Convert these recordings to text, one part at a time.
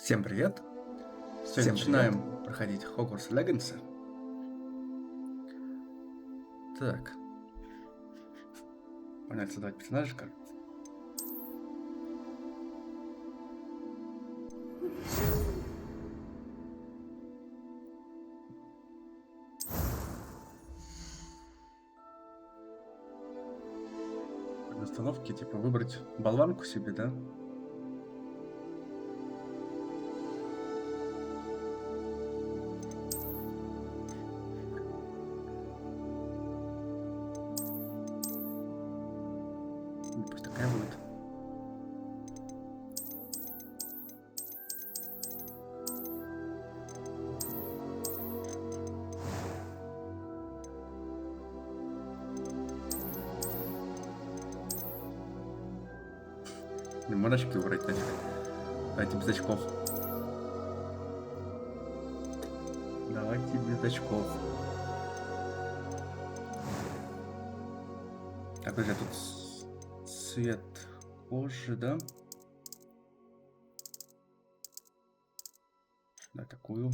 Всем привет! Сегодня начинаем проходить Hogwarts Legacy. Так. Понять, создавать персонажа как. Установки, типа выбрать болванку себе, да? Пусть такая будет. Можно очки убрать нафиг. Давайте без очков. Давайте без очков. Так, подожди, тут цвет кожи, да? Да, такую.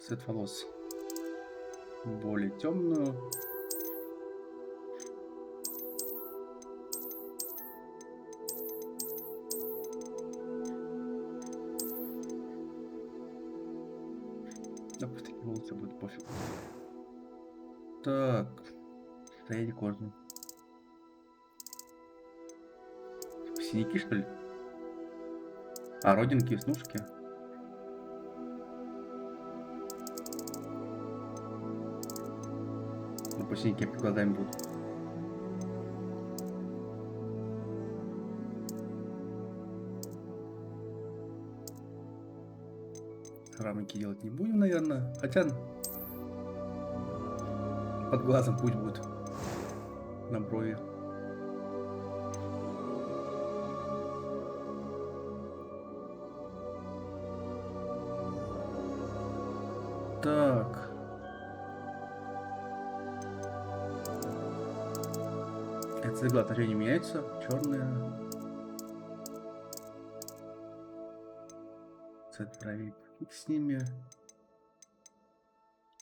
Цвет волос более темную. Да, пусть такие волосы будут, пофиг. Так, состояние кожи. Синяки, что ли? А, родинки, веснушки. Ну, пусть синяки под глазами будут. Рамки делать не будем, наверное. Хотя под глазом пусть будет на брови. Так. Цвет глаз не меняется. Черная. Цвет бровей. Фиг с ними.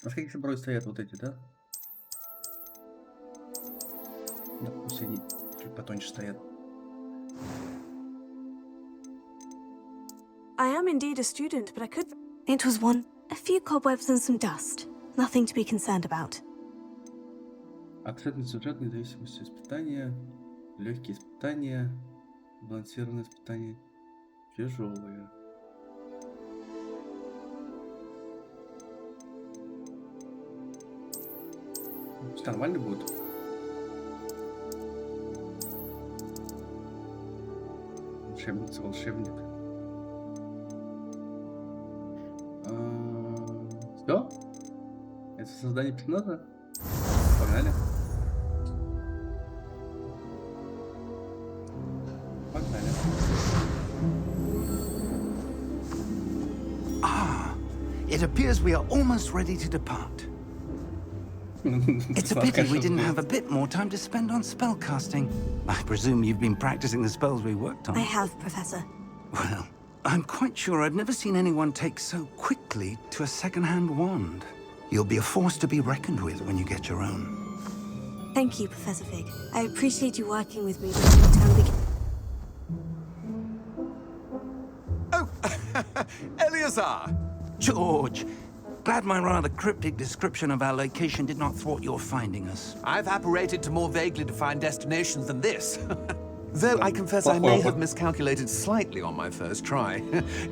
А с каких брови стоят вот эти, да? Да, пусть они чуть потоньше стоят. I am indeed a student, but I could... It was a few cobwebs and some dust. Nothing to be concerned about. Абсолютный сюжет, независимость испытания, легкие испытания, балансированные испытания, тяжелые. Нормально будет. Волшебница, волшебник. Все? Это создание персонажа? Погнали. Погнали. It appears we are almost ready to depart. It's a pity we didn't have a bit more time to spend on spellcasting. I presume you've been practicing the spells we worked on. I have, Professor. Well, I'm quite sure I've never seen anyone take so quickly to a second-hand wand. You'll be a force to be reckoned with when you get your own. Thank you, Professor Fig. I appreciate you working with me during the term begin- Oh, Eleazar! George, glad my rather cryptic description of our location did not thwart your finding us. I've apparated to more vaguely defined destinations than this. Though I confess I may have miscalculated slightly on my first try.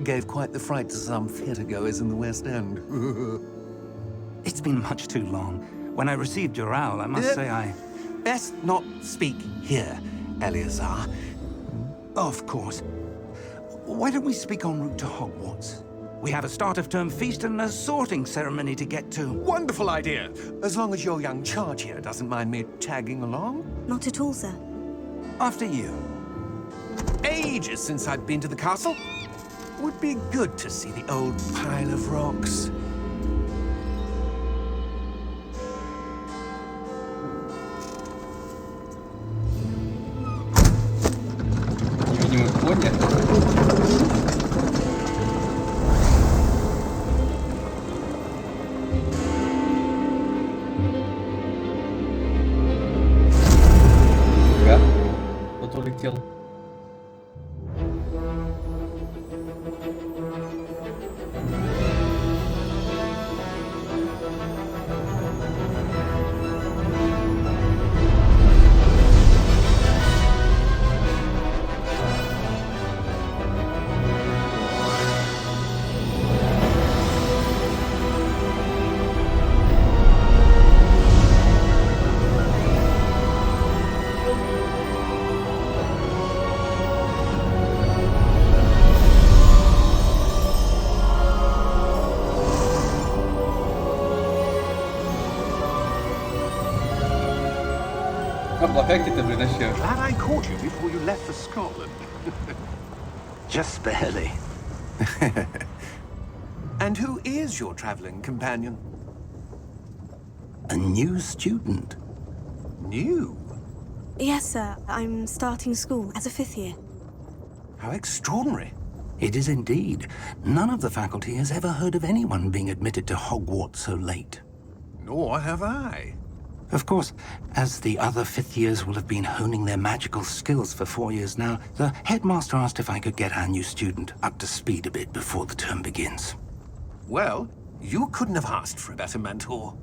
Gave quite the fright to some theatre-goers in the West End. It's been much too long. When I received your owl, I must say I... Best not speak here, Eleazar. Of course. Why don't we speak en route to Hogwarts? We have a start-of-term feast and a sorting ceremony to get to. Wonderful idea! As long as your young charge here doesn't mind me tagging along. Not at all, sir. After you. Ages since I've been to the castle. Would be good to see the old pile of rocks. Невидимый коня. полетел. Облака какие-то, блин, вообще. Glad I caught you before you left for Scotland. Just barely. And who is your traveling companion? A new student. New? Yes, sir. I'm starting school as a 5th year. How extraordinary. It is indeed. None of the faculty has ever heard of anyone being admitted to Hogwarts so late. Nor have I. Of course, as the other 5th years will have been honing their magical skills for 4 years now, the headmaster asked if I could get our new student up to speed a bit before the term begins. Well, you couldn't have asked for a better mentor.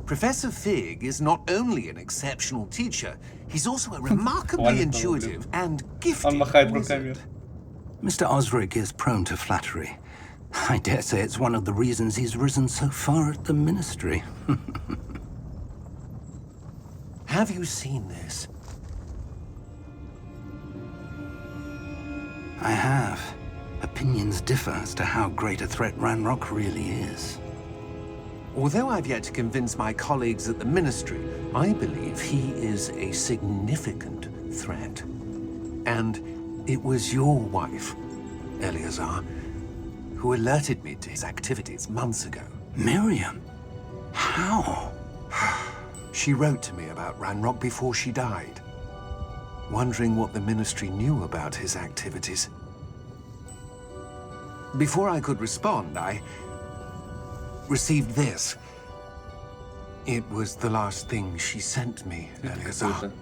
Professor Fig is not only an exceptional teacher, he's also a remarkably intuitive and gifted wizard. Mr. Osric is prone to flattery. I dare say it's one of the reasons he's risen so far at the ministry. Have you seen this? I have. Opinions differ as to how great a threat Ranrock really is. Although I've yet to convince my colleagues at the Ministry, I believe he is a significant threat. And it was your wife, Eleazar, who alerted me to his activities months ago. Miriam? How? She wrote to me about Ranrock before she died, wondering what the Ministry knew about his activities. Before I could respond, I received this. It was the last thing she sent me, Eleazar.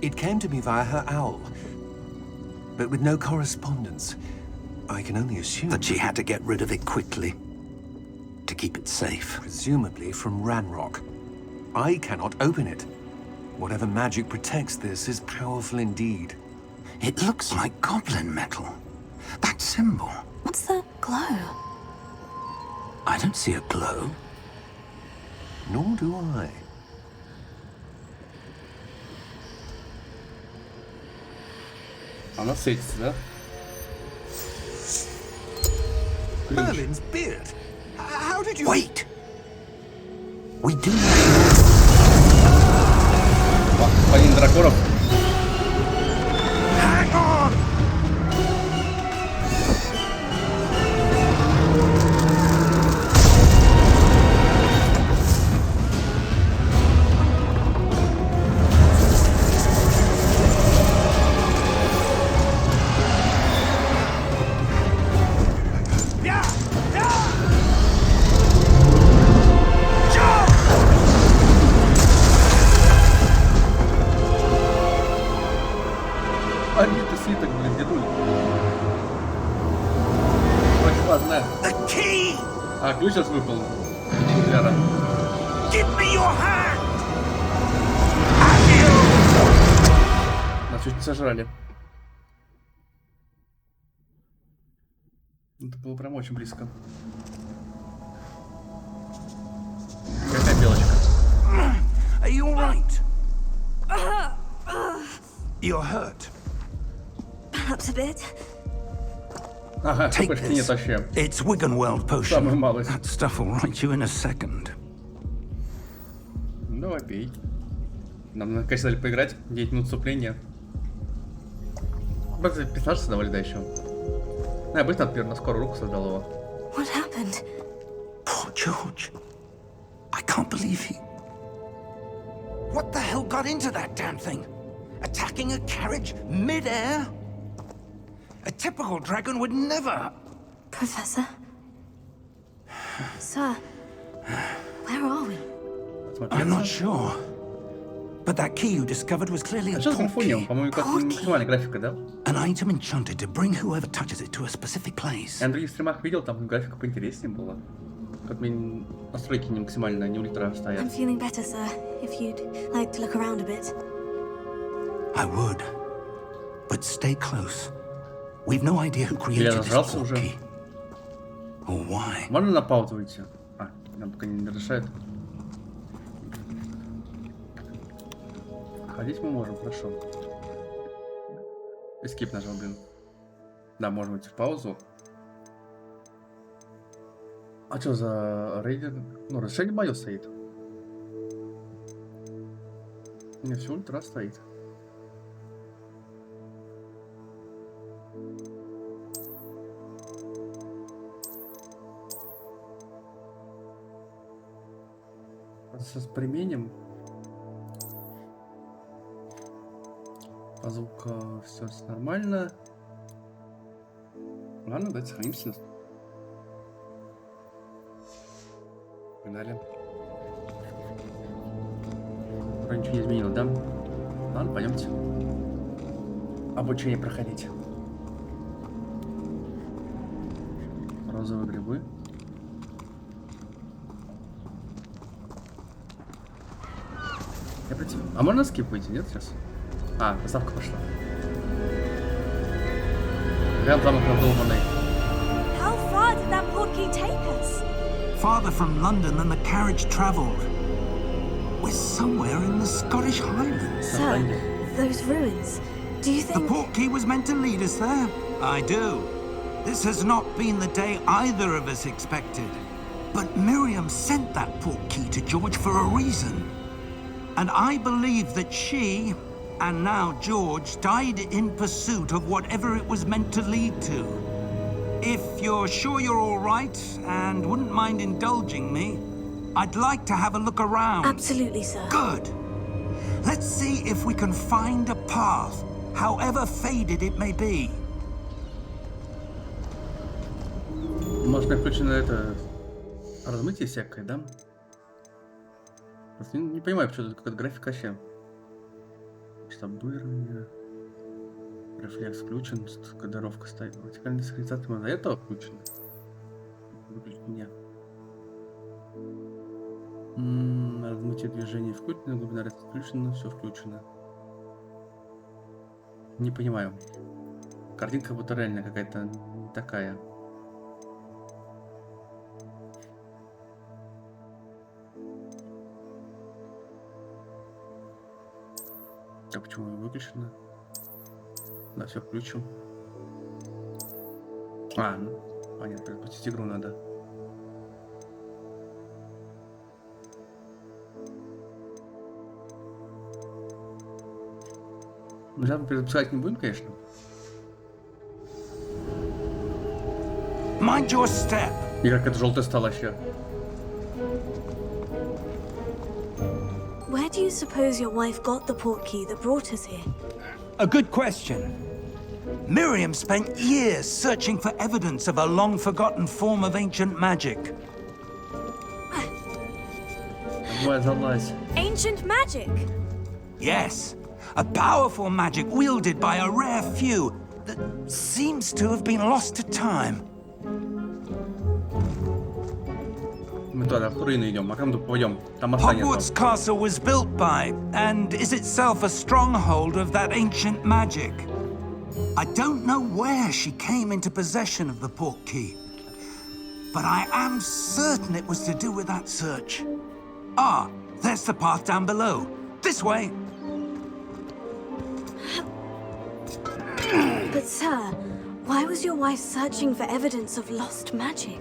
It came to me via her owl, but with no correspondence. I can only assume That she had to get rid of it quickly, to keep it safe. presumably from Ranrock. I cannot open it. Whatever magic protects this is powerful indeed. It looks like goblin metal. That symbol. What's the glow? I don't see a glow. Nor do I. Она светится, да? Merlin's beard. How did you... Wait! We do Господин Дракоров. Hang on! Побитый свиток, блин, дедуль. Противознак. The key! А, ключ сейчас выпал. Футляра. Give me your hand! Нас чуть не сожрали. Это было прям очень близко. Какая белочка. Are you alright? You're hurt. Perhaps a bit. Ага, Take почти this. нет вообще. It's Wiggenweld Самую potion. малость. That stuff will right you in a second. Ну, давай пей. Нам, конечно, дали поиграть. 9 минут вступления. 15 создавали, да, еще. Ну, я быстро, например, на скорую руку создал его. What happened? Poor George. I can't believe he... What the hell got into that damn thing? Attacking a carriage mid-air? A typical dragon would never... Professor? Sir, where are we? I'm not sure. But that key you discovered was clearly a А что за portkey. графония? По-моему, как максимальная графика, да? An item enchanted to bring whoever touches it to a specific place. Я на других стримах видел, там графика поинтереснее была. Как мне настройки не максимально, не ультра I'm стоят. feeling better, sir. If you'd like to look around a bit. I would. But stay close. We've no idea who created this нажрался уже. portkey. Or why. Можно на паузу выйти? А, нам пока не разрешает. Ходить мы можем, хорошо. Escape нажал, блин. Да, можем идти в паузу. А что за рейдер? Ну, разрешение мое стоит. У меня все ультра стоит. Сейчас применим. По звуку все нормально. Ладно, давайте сохранимся. Погнали. Вроде ничего не изменилось, да? Ладно, пойдемте. Обучение проходить. Розовые грибы. Я против... А можно скип выйти, нет, сейчас? А, поставка пошла. Прям замок надолбанный. How far did that portkey take us? Farther from London than the carriage travelled. We're somewhere in the Scottish Highlands. Sir, those ruins. Do you The think... portkey was meant to lead us there. I do. This has not been the day either of us expected. But Miriam sent that portkey to George for a reason. And I believe that she, and now George, died in pursuit of whatever it was meant to lead to. If you're sure you're all right and wouldn't mind indulging me, I'd like to have a look around. Absolutely, sir. Good. Let's see if we can find a path, however faded it may be. Может, мне включено это размытие всякое, да? Просто не понимаю, что тут какая-то графика вообще. Масштабирование. Рефлекс включен, кодировка стоит. Вертикальная синхронизация до этого включена. Выключить нет. Размытие движения включено, глубина включена, все включено. Не понимаю. Картинка будто реально какая-то не такая. А почему выключено? Да, все включим. А, ну, понятно, запустить игру надо. Ну, сейчас мы перезапускать не будем, конечно. Mind your step. И как это желтое стало еще. Where do you suppose your wife got the portkey that brought us here? A good question. Miriam spent years searching for evidence of a long-forgotten form of ancient magic. Давай, залазь. Ancient magic? Yes, a powerful magic wielded by a rare few that seems to have been lost to time. Мы туда в руины идем, а там пойдем. Там останется. Hogwarts Castle was built by, and is itself a stronghold of that ancient magic. I don't know where she came into possession of the portkey, but I am certain it was to do with that search. Ah, there's the path down below. This way. But sir, why was your wife searching for evidence of lost magic?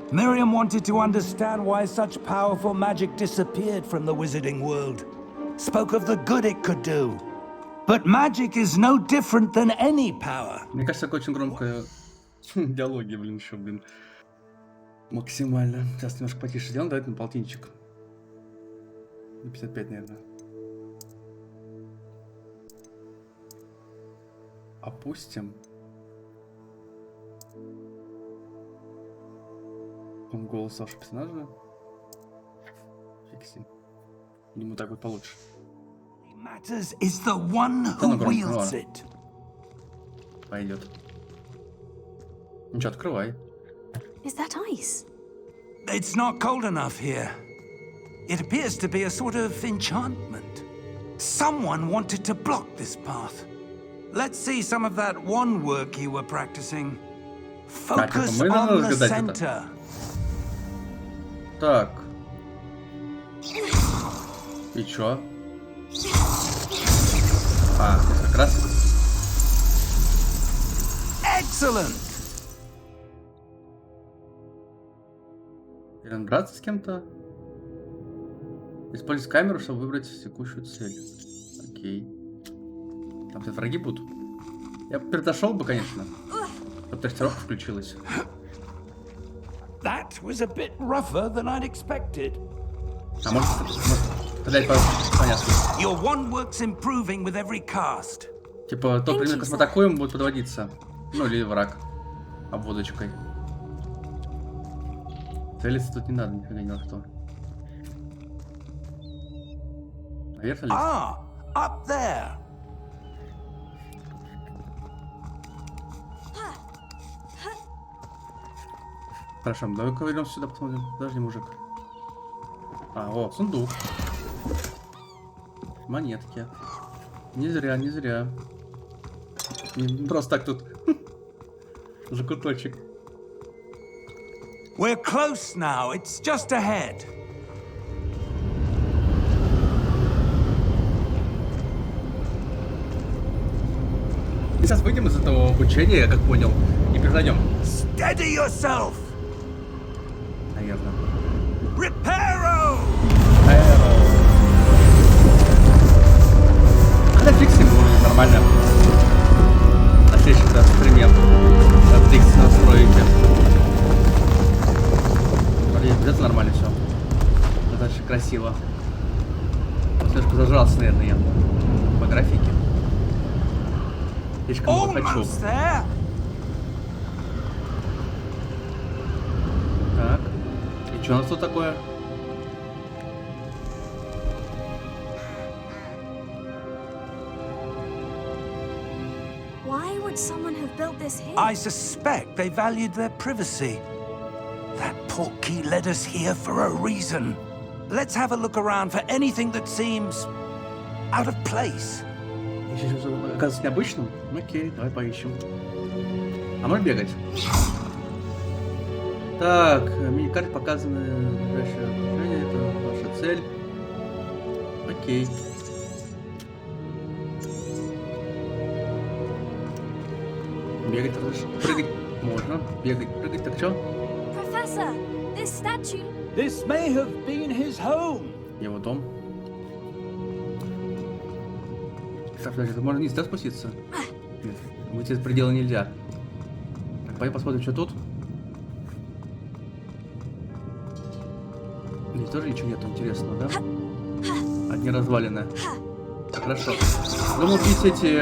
Miriam wanted to understand why such powerful magic disappeared from the wizarding world. Spoke of the good it could do. But magic is no different than any power. Мне кажется, такое очень громкое диалоги, блин, еще, блин. Максимально. Сейчас немножко потише сделаем, давайте на полтинничек. На 55, наверное. Опустим. Голос вашего персонажа. Фиксим. Ему так будет получше. matters is the one who wields it. Пойдет. Ничего, открывай. Is that ice? It's not cold enough here. It appears to be a sort of enchantment. Someone wanted to block this path. Let's see some of that one work you were practicing. Focus on the center. Так. И чё? А, как раз. Excellent. Или драться с кем-то? Использовать камеру, чтобы выбрать текущую цель. Окей. Там все враги будут. Я передошел бы, конечно. Подтестировка включилась. That was a bit rougher than I'd expected. А может стрелять понятно. Your one work's improving with every cast. Типа, тот предмет, который мы атакуем, будет подводиться. Ну, или враг. Обводочкой. Целиться тут не надо, нифига ни во что. Наверх лезть? Ah, up there. Хорошо, давай-ка вернемся сюда, посмотрим. Подожди, мужик. А, о, сундук. Монетки. Не зря, не зря. Не просто так тут. Закуточек. We're close now. It's just ahead. И сейчас выйдем из этого обучения, я как понял, и перейдем. Steady yourself. Наверное. Reparo. Когда фиксим будет нормально. На следующий раз стриме. Фикс настроите. Это нормально все. Это очень красиво. Немножко зажрался, наверное, я по графике. Слишком много хочу. Так. И что у нас тут такое? Why would someone have built this here? I suspect they valued their privacy. That portkey led us here for a reason. Let's have a look around for anything that seems out of place. Если что оказывается необычным, окей, давай поищем. А можно бегать? Так, мини-карте показаны. Ближайшее окружение, это ваша цель. Окей. Бегать, прыгать можно. Бегать, прыгать, так что? Professor, this statue. This may have been his home. Его дом. Так, подожди, можно вниз, да, спуститься? Нет, выйти из предела нельзя. Так, пойдем посмотрим, что тут. Здесь тоже ничего нету интересного, да? Одни развалины. Так, хорошо. Думаю, пить эти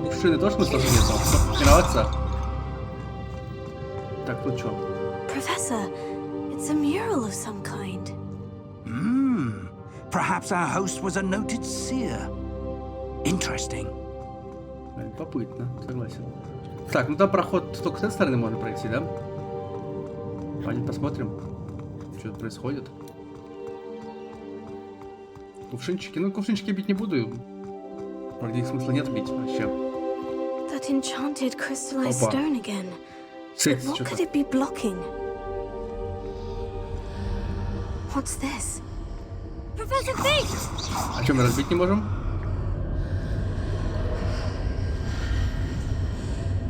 кувшины тоже смысла нету. Тренироваться. Так, тут что? Professor, it's a mural of some kind. Perhaps our host was a noted seer. Interesting. Попытно, согласен. Так, ну там проход только с этой стороны можно пройти, да? Пойдем посмотрим, что тут происходит. Кувшинчики. Ну, кувшинчики бить не буду. Вроде их смысла нет бить вообще. That enchanted crystallized Опа. stone again. Светится What что-то. could it be blocking? What's this? Professor Fig! А что, мы разбить не можем?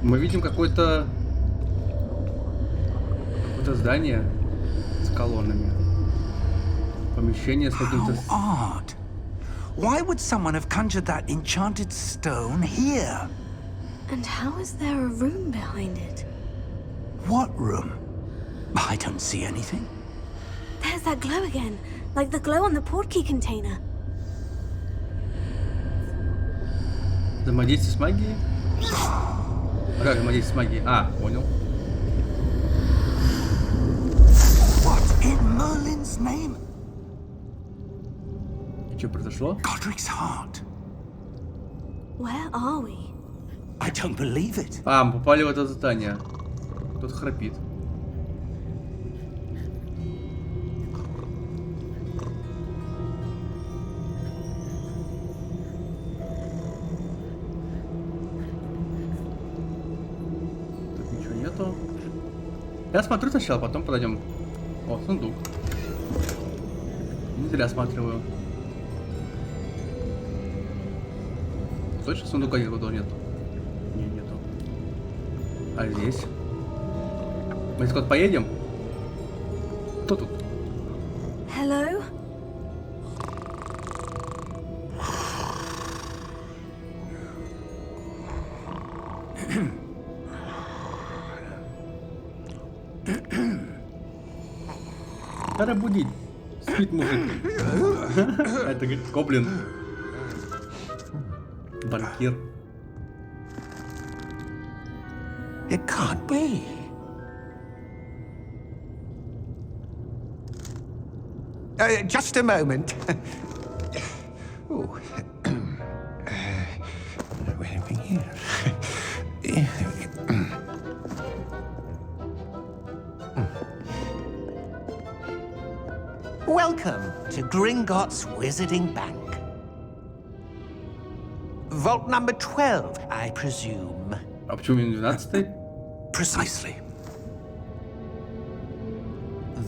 Мы видим какое-то здание с колоннами. Помещение с каким-то... How odd. Why would someone have conjured that enchanted stone here? And how is there a room behind it? What room? I don't see anything. There's that glow again, like the glow on the portkey container. Взаимодействие с магией? А как взаимодействие с магией? А, понял. What in Merlin's name? И что произошло? Godric's heart. Where are we? I don't believe it. А, мы попали в это задание. Тут храпит. Тут ничего нету. Я смотрю сначала, потом подойдем. О, сундук. Не зря осматриваю. Точно сундука никуда нету? Не, нету. А здесь? Мы сколько поедем? Кто тут? Hello? Надо будить. Спит мужик. Это гоблин. Банкир. It can't be. Just a moment. Oh. Anything here? Welcome to Gringotts Wizarding Bank. Vault number 12, I presume. А почему именно 12-й? Precisely.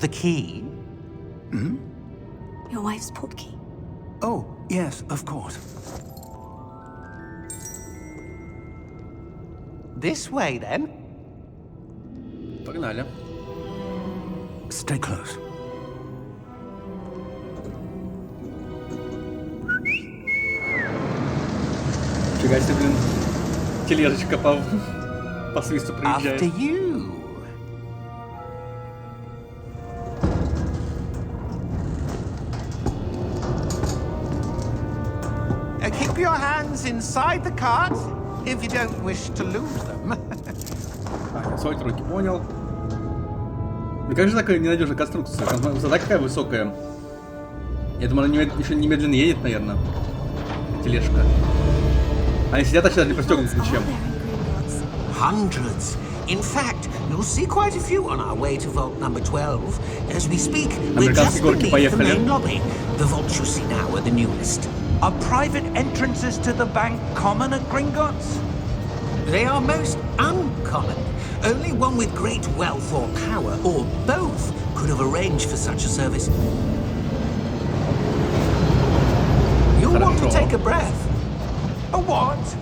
The key? Your wife's portkey. Oh, yes, of course. This way, then. Погнали. Stay close. Фига себе, блин. Тележечка по свисту приезжает. After you. Keep your hands inside the cart if you don't wish to lose them. Сойт руки, понял. Ну как же такая ненадежная конструкция? Высота какая высокая. Я думаю, она еще немедленно едет, наверное. Тележка. Они сидят, а сейчас не пристегнуты ничем. Hundreds. In fact, you'll see quite a few on our way to vault number 12. As we speak, we're just beneath the main lobby. The vaults you see now are the newest. Are private entrances to the bank common at Gringotts? They are most uncommon. Only one with great wealth or power, or both, could have arranged for such a service. You'll want to take a breath. A what?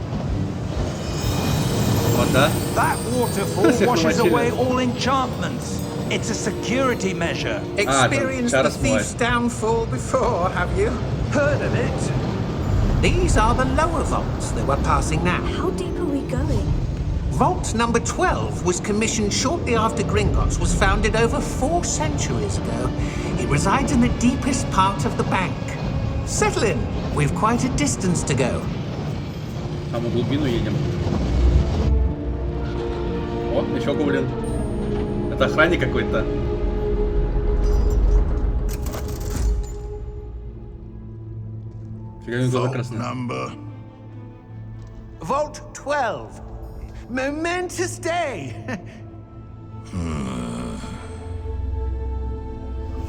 Вода. That waterfall washes away all enchantments. It's a security measure. Experienced the thief's downfall before, have you? Heard of it? These are the lower vaults that we're passing now. How deep are we going? Vault number 12 was commissioned shortly after Gringotts was founded over 4 centuries ago. It resides in the deepest part of the bank. Settle in. We've quite a distance to go. А мы в глубину едем. Вот, еще гоблин. Это охранник какой-то. Фига, у него глаза красные. Number. Vault 12. Momentous day.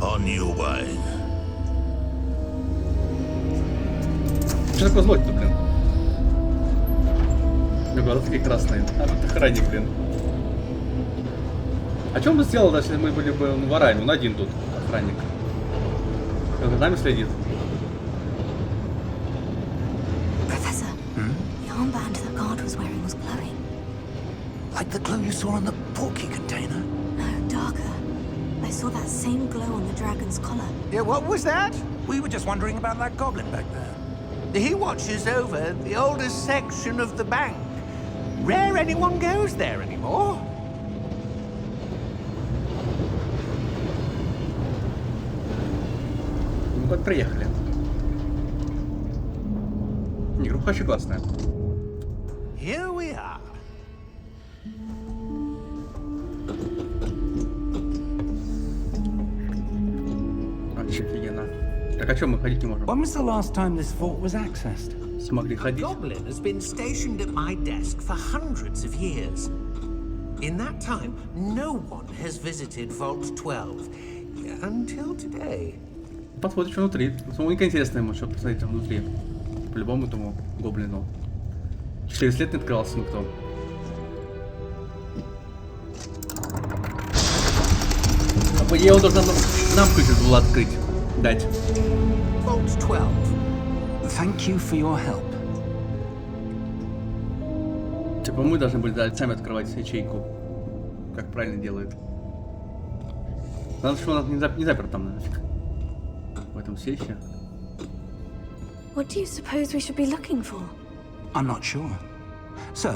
On your way. Что такое злой-то, блин? У него глаза такие красные. А, тут охранник, блин. А что он бы сделал, если мы были бы ворами? Он один тут, охранник. Он за нами следит. Professor, the armband that guard was wearing was glowing. Like the glow you saw on the porky container? No, darker. I saw that same glow on the dragon's collar. Yeah, what was that? We were just wondering about that goblin back there. He watches over the oldest section of the bank. Rare anyone goes there anymore. Ну как приехали. Игруха очень классная. Here we are. Вообще офигенно. Так а что мы ходить не можем? When was the last time this vault was accessed? смогли A ходить. goblin has been stationed at my desk for hundreds of years. In that time, no one has visited Vault 12 until today. Посмотрим, что внутри. Самое интересное ему, что посмотреть там внутри. По-любому этому гоблину. 4 лет не открывался никто. А по идее он должен нам ключ был открыть. Дать. Vault 12. Thank you for your help. Типа мы должны были сами открывать ячейку. Как правильно делают. Надо, что он не запер там нафиг. В этом сейфе. What do you suppose we should be looking for? I'm not sure. Sir,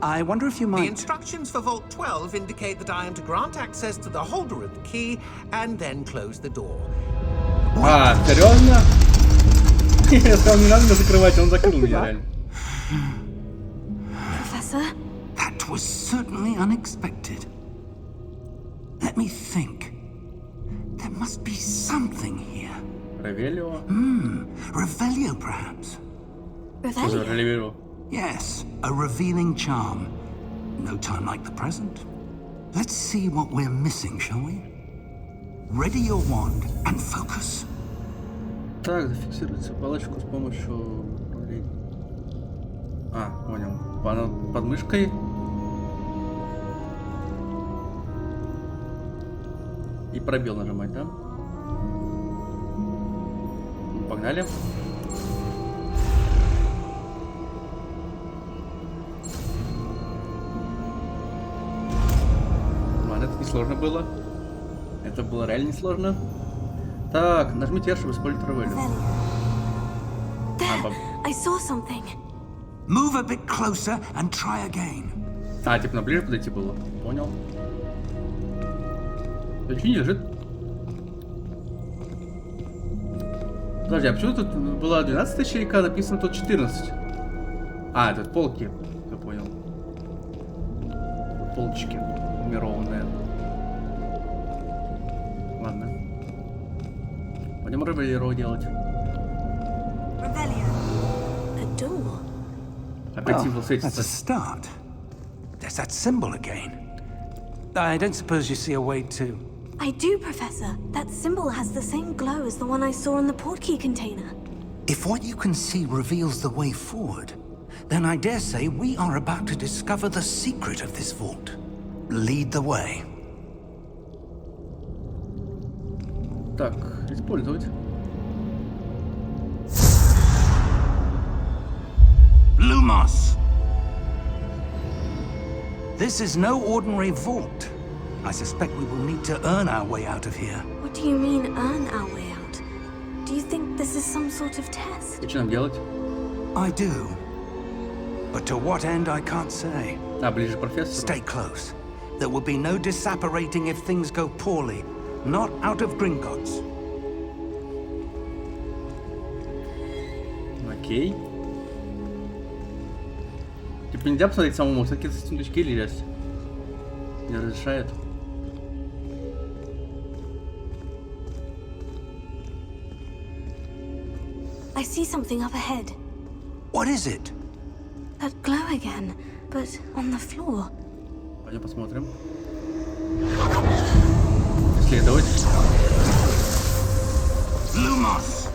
I wonder if you The might... instructions for Vault 12 indicate that I am to grant access to the holder of the key and then close the door. А, серьезно? Я сказал, не надо меня закрывать, он закрыл меня реально. Professor? That was certainly unexpected. Let me think. There must be something here. Ревелио? Revelio, perhaps? Что за Revelio? Ревелио? Yes, a revealing charm. No time like the present. Let's see what we're missing, shall we? Ready your wand and focus. Так, зафиксируйте палочку с помощью управления. А, понял. Под мышкой. И пробел нажимать, да? Погнали. Ладно, это несложно было. Это было реально несложно. Так, нажмите R, чтобы использовать Ревелио. There! I saw something. Move a bit closer and try again. А, типа на ближе подойти было. Понял. Да что не лежит? Подожди, а почему тут была 12 ячейка, а написано тут 14? А, это полки. Я понял. Полочки нумерованные. Ладно. Пойдем Ревелио делать. Revelio. A door. Опять символ That's a светится. start. There's that symbol again. I don't suppose you see a way to... I do, Professor. That symbol has the same glow as the one I saw in the portkey container. If what you can see reveals the way forward, then I dare say we are about to discover the secret of this vault. Lead the way. Так, использовать. Lumos! This is no ordinary vault. I suspect we will need to earn our way out of here. What do you mean, earn our way out? Do you think this is some sort of test? И что нам делать? I do. But to what end, I can't say. А, ближе к профессору. Stay close. There will be no disapparating if things go poorly. Not out of Gringotts. Окей. Типа нельзя посмотреть самому, все-таки с сундучки лезть. Не разрешает. I see something up ahead. What is it? That glow again, but on the floor. Пойдем посмотрим. Исследовать. Lumos!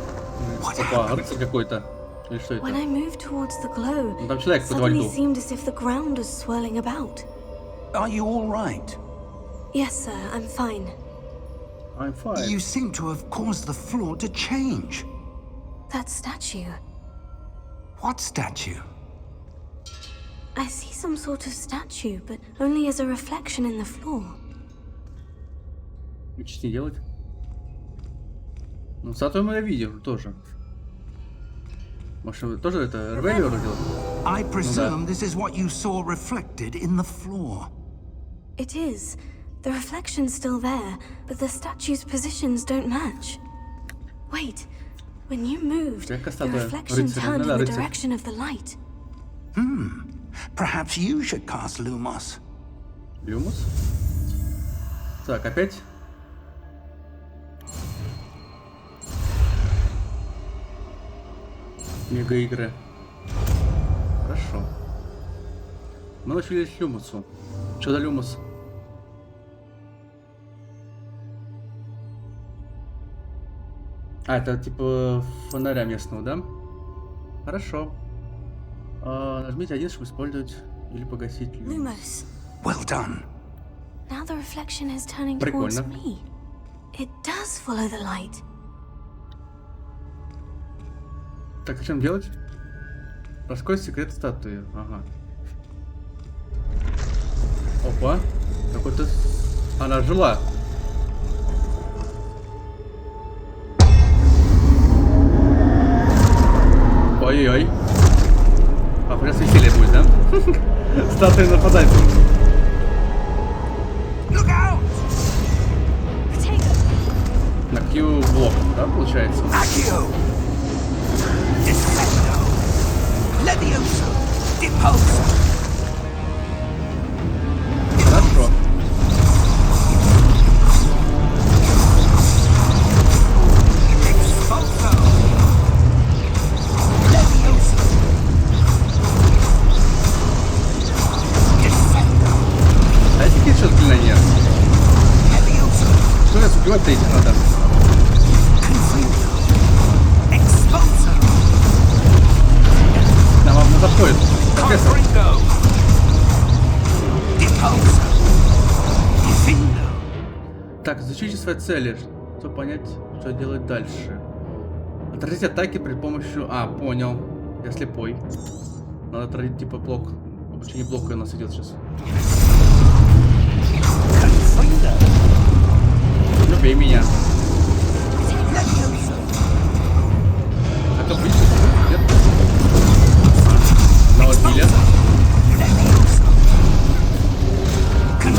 What Опа, happened? рыцарь какой-то. Или что When это? I moved towards the glow, Ну, там человек под во suddenly льду. seemed as if the ground was swirling about. Are you all right? Yes, sir, I'm fine. I'm fine. You seem to have caused the floor to change. That statue. What statue? I see some sort of statue, but only as a reflection in the floor. Учить не делать. Ну, статую я видел тоже. Может, тоже это Ревелио делать? I presume this is what you saw reflected in the floor. It is. The reflection's still there, but the statue's positions don't match. Wait, when you moved, the reflection turned in the direction of the light. Perhaps you should cast Lumos. Люмус. Так, опять. Мега игры. Хорошо. Мы научились люмусу. Что за люмус? А, это типа фонаря местного, да? Хорошо. Нажмите 1, чтобы использовать или погасить люмус. Well done. Now the reflection is turning towards me. It does follow the light. Так, что чем делать? Раскрой секрет статуи. Ага. Опа. Какой-то... Она жила. Ой-ой-ой. Похоже, сейчас веселье будет, да? Статуя нападает. На Q блок, да, получается? Хорошо. А если какие-то сейчас заклинания? Что нас убивать-то этих надо? Нам заходит. Профессор. Так, изучите свои цели, чтобы понять, что делать дальше. Отразить атаки при помощи... А, понял. Я слепой. Надо отразить типа блок. Обучение блока у нас идет сейчас. Ну, бей меня. Это убить? Нет? Одного сбили.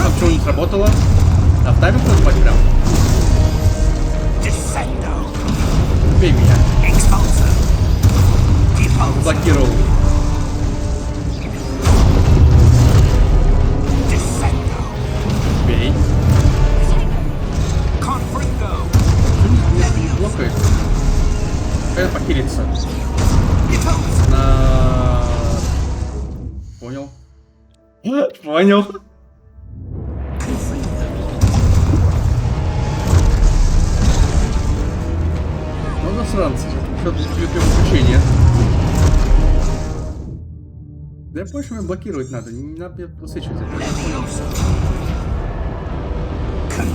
А почему не сработало? А в тайминг надо попасть прям? Убей меня. Заблокировал. Бей. Блокает. Как похилиться? На... Понял. Понял. Ну, засранцы. Что тут любим обучение? Да я понял, что меня блокировать надо. Не надо мне высвечивать это.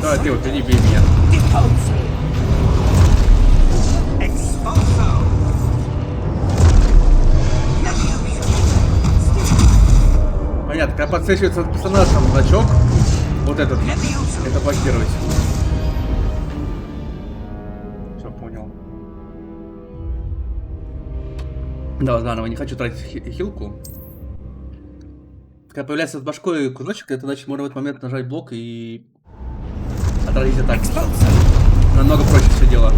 Давай, ты вот, иди, бей меня. Понятно, когда подсвечивается персонаж, там значок, вот этот, это блокировать. Все, понял. Да, заново, не хочу тратить хилку. Когда появляется с башкой кружочек, это значит можно в этот момент нажать блок и отразить атаку. Намного проще все дело.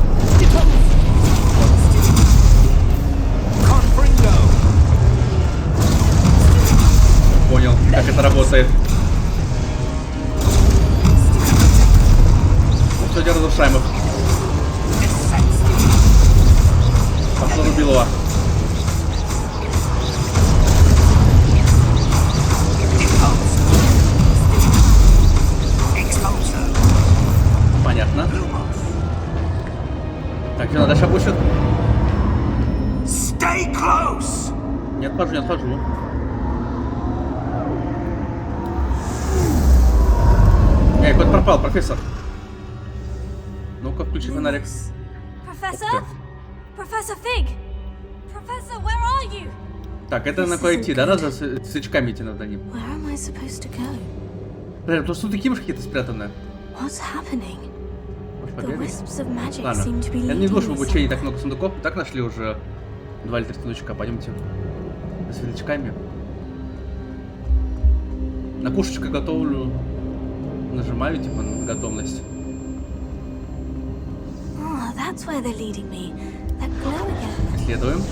Понял, как это работает. Ну все, дело разрушаем их. Пошло рубилово. Понятно. Так, что надо дальше опущен? Не отхожу, не отхожу. Эй, кот пропал, профессор. Ну-ка, включи фонарик. Professor? Professor Fig? Professor, where are you? Так, это на куда идти, да? Надо с свечками идти надо ним. Where am I supposed to go? Подожди, тут сундуки какие-то спрятаны. What's happening? Может, The побегать? wisps of magic Ладно. seem to be Я не leading думаю, что в me обучении somewhere. так много сундуков. Так нашли уже 2 или 3 сундучка. Пойдемте. С светлячками. На кушечка готовлю. Нажимаю, типа, на готовность. Oh, that's where they're leading me. That glow again. Исследуем.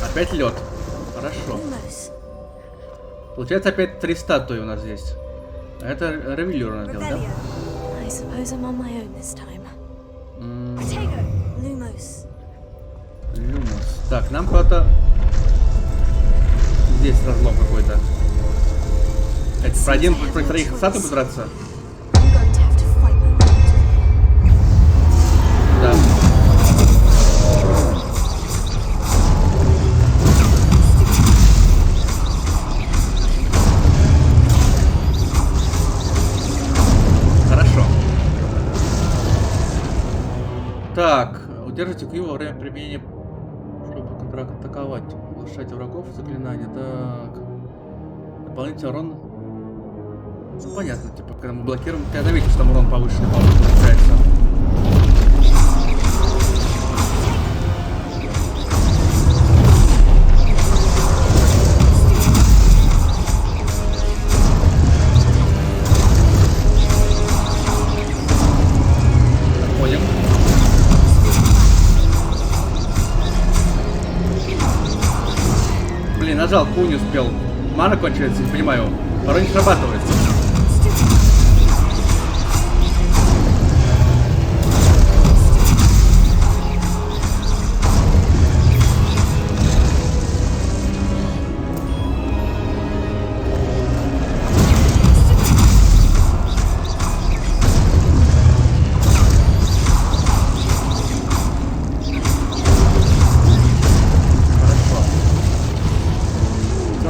Опять лед. Хорошо. Almost. Получается, опять 3 статуи у нас здесь. А это ревелюр надо делать, да? I suppose I'm on my own this time. Lumos. Люмус. Так, нам куда-то здесь разлом какой-то. Это про один против троих статуй драться? Да. Хорошо. Так, удержите Q во время применения, чтобы контратаковать. Улучшайте врагов, заклинания. Так. Дополнительный урон. Ну, понятно, типа, когда мы блокируем, ты заметишь, что там урон повышенный получается. Отходим. Блин, нажал, Q не успел. Мана кончается, не понимаю. Порой не срабатывает.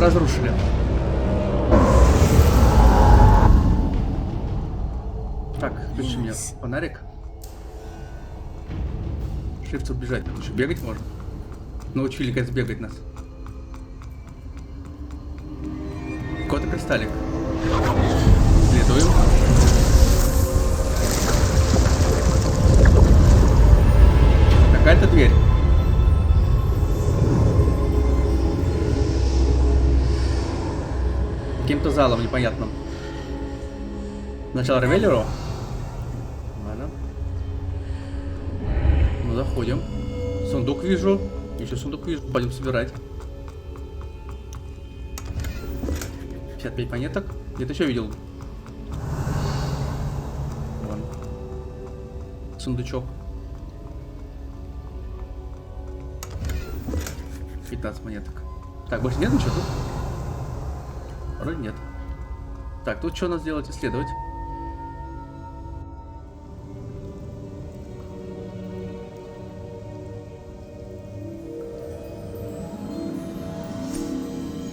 Разрушили. Так, включи мне фонарик. Shift убежать. Тут еще бегать можно. Научили, как бегать нас. Какой-то кристаллик. Следуем. Какая-то дверь. Каким-то залом непонятным. Сначала ревелеру. Ладно. Ну, заходим. Сундук вижу. Еще сундук вижу. Пойдем собирать. 55 монеток. Где-то еще видел. Вон. Сундучок. 15 монеток. Так, больше нет ничего тут? Вроде нет. Так, тут что у нас делать? Исследовать.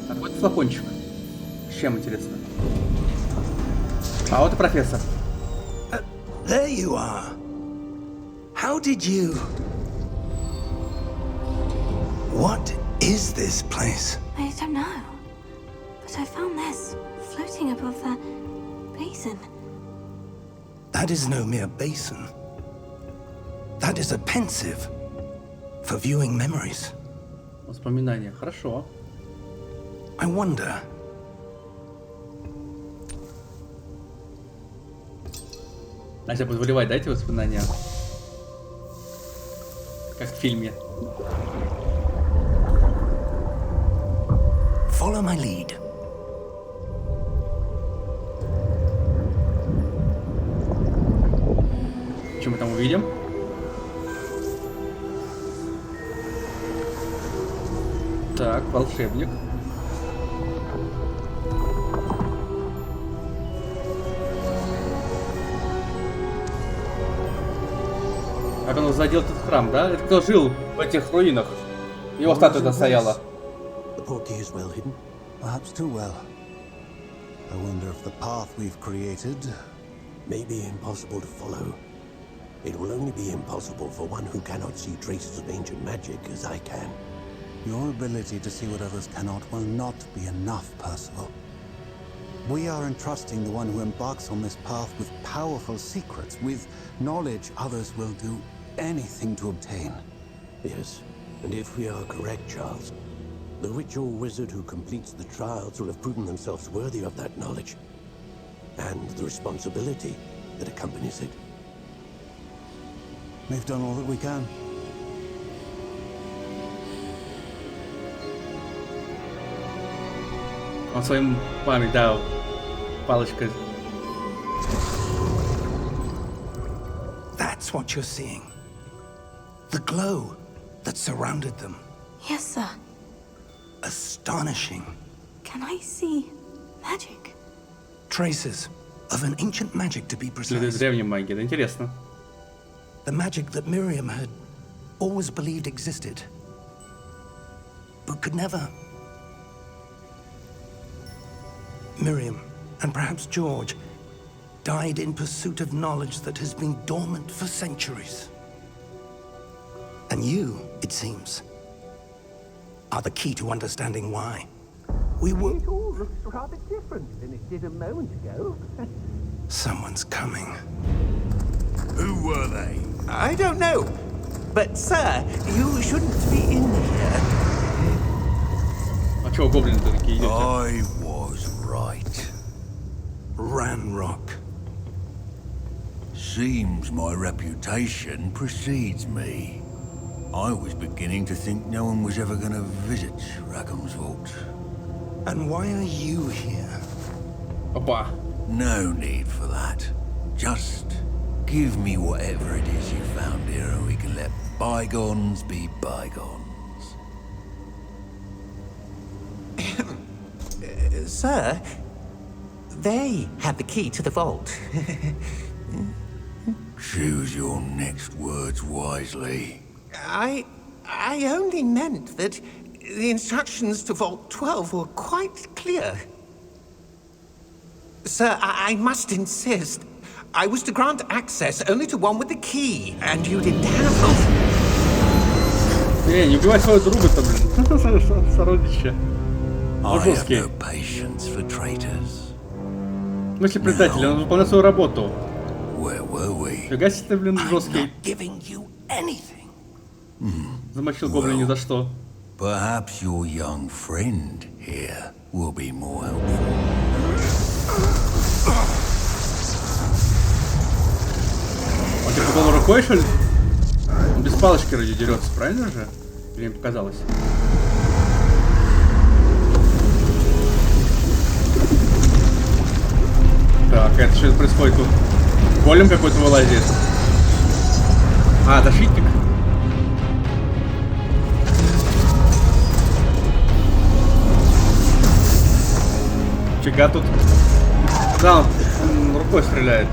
Так, вот флакончик. С чем, интересно? А вот и профессор. There you are. How did you... What is this place? I don't know. But I found this floating above the basin. That is no mere basin. That is a pensive for viewing memories. Воспоминания. Хорошо. I wonder... Настя будет выливать, дайте воспоминания. Как в фильме. Follow my lead. Что мы там увидим? Так, волшебник. Как он задел этот храм, да? Это кто жил в этих руинах? Его статуя там стояла. The portkey is well hidden. Perhaps too well. I wonder if the path we've created may be impossible to follow. It will only be impossible for one who cannot see traces of ancient magic as I can. Your ability to see what others cannot will not be enough, Percival. We are entrusting the one who embarks on this path with powerful secrets, with knowledge others will do anything to obtain. Yes, and if we are correct, Charles, the witch or wizard who completes the trials will have proven themselves worthy of that knowledge, and the responsibility that accompanies it. We've done all that we can. Он своим память дал палочкой. That's what you're seeing. The glow that surrounded them. Yes, sir. Astonishing. Can I see magic? Traces of an ancient magic, to be Следует precise. древней магии, это интересно. The magic that Miriam had always believed existed, but could never. Miriam, and perhaps George, died in pursuit of knowledge that has been dormant for centuries. And you, it seems, are the key to understanding why. We were... It all looks rather different than it did a moment ago. Someone's coming. Who were they? I don't know. But, sir, you shouldn't be in here. А чего гоблины-то такие идете? I was right. Ranrock. Seems my reputation precedes me. I was beginning to think no one was ever going to visit Rackham's vault. And why are you here? Опа. No need for that. Just give me whatever it is you found here and we can let bygones be bygones. Sir, they have the key to the vault. Choose your next words wisely. I only meant that the instructions to Vault 12 were quite clear. Sir, I must insist. I was to grant access only to one with the key, and you didn't have Не убивай своего друга-то, блин. Сородича. I have Жесткий. no patience for traitors. В смысле, предатель, он выполняет свою работу. Where were we? Фига себе ты, блин, I'm жесткий. not giving you anything. Замочил гоблина ни за что. Perhaps your young friend here will be more helpful. Он тебе попал рукой, что ли? Он без палочки вроде дерется, правильно же? Или мне показалось? Так, это что происходит тут? Голем какой-то вылазит. А, защитник. Фига тут. Да, он рукой стреляет.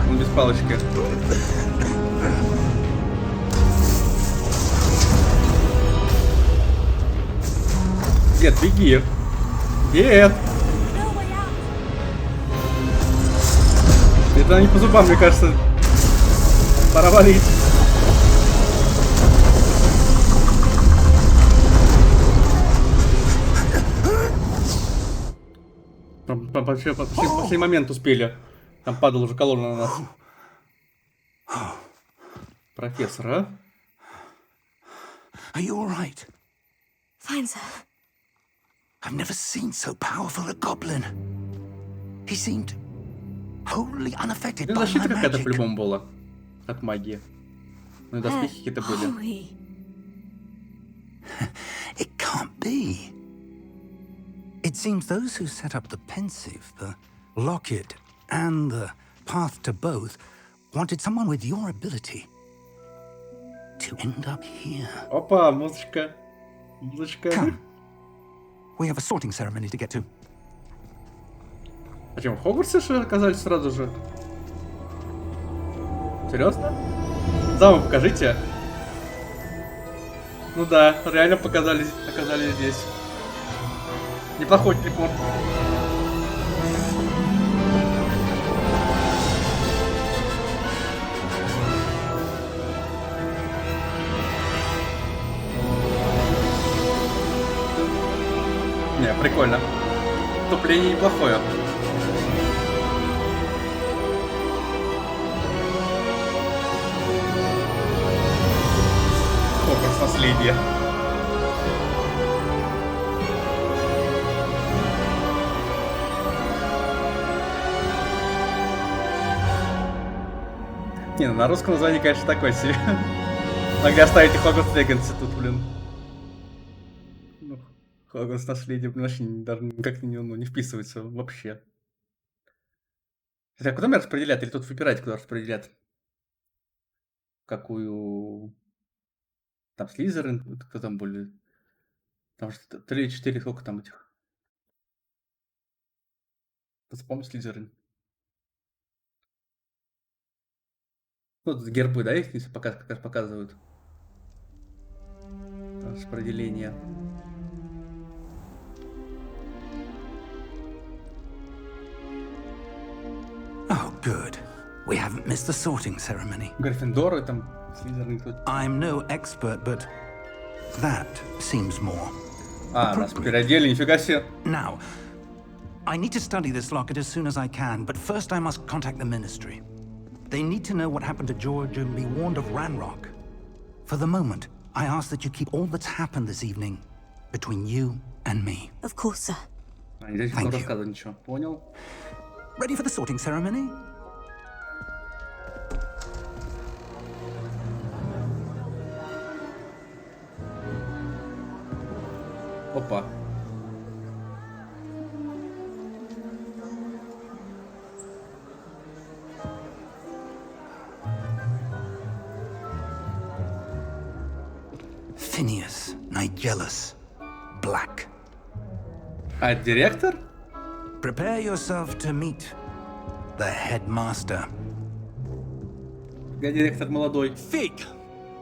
Он без палочки. Дед, беги. Дед. Это не по зубам, мне кажется. Пора валить. Вообще, последний момент успели. Там падала уже колонна на нас. Профессор, а? Are you all right? Fine, sir. I've never seen so powerful a goblin. He seemed wholly unaffected by my Защита какая-то magic. по-любому была. От магии. Ну и доспехи какие-то были. Holy. It can't be. It seems those who set up the pensive, the locket, and the path to both wanted someone with your ability to end up here. Опа, музычка. Музычка. Come. We have a sorting ceremony to get to. А чем, в Хогвартсе что ли оказались сразу же? Серьезно? Замок покажите. Ну да, реально оказались здесь. Неплохой телепорт. Не, прикольно. Вступление неплохое. Хогвартс наследие. Не, ну на русском название, конечно, такое себе. Могли оставить и Hogwarts Legacy тут, блин. Ну, Hogwarts наследие, блин, вообще даже никак не вписывается вообще. А куда мне распределять? Или тут выбирать, куда распределять? Какую... Там Слизерин, кто там были? Там же 3 или 4, сколько там этих? Вспомни Слизерин. Ну, тут гербы, да, их здесь как раз показывают. Распределение. Oh, good. We haven't missed the sorting ceremony. Гриффиндоры там, Слизерин тут. I'm no expert, but that seems more. Нас переодели, нифига себе. Now, I need to study this locket as soon as I can, but first I must contact the Ministry. They need to know what happened to George and be warned of Ranrock. For the moment, I ask that you keep all that's happened this evening between you and me. Of course, sir. Здесь не рассказывать ничего. Понял? Ready for the sorting ceremony? Опа. Phineas, Nigellus, Black. А директор? Prepare yourself to meet the headmaster. Я директор молодой. Fig,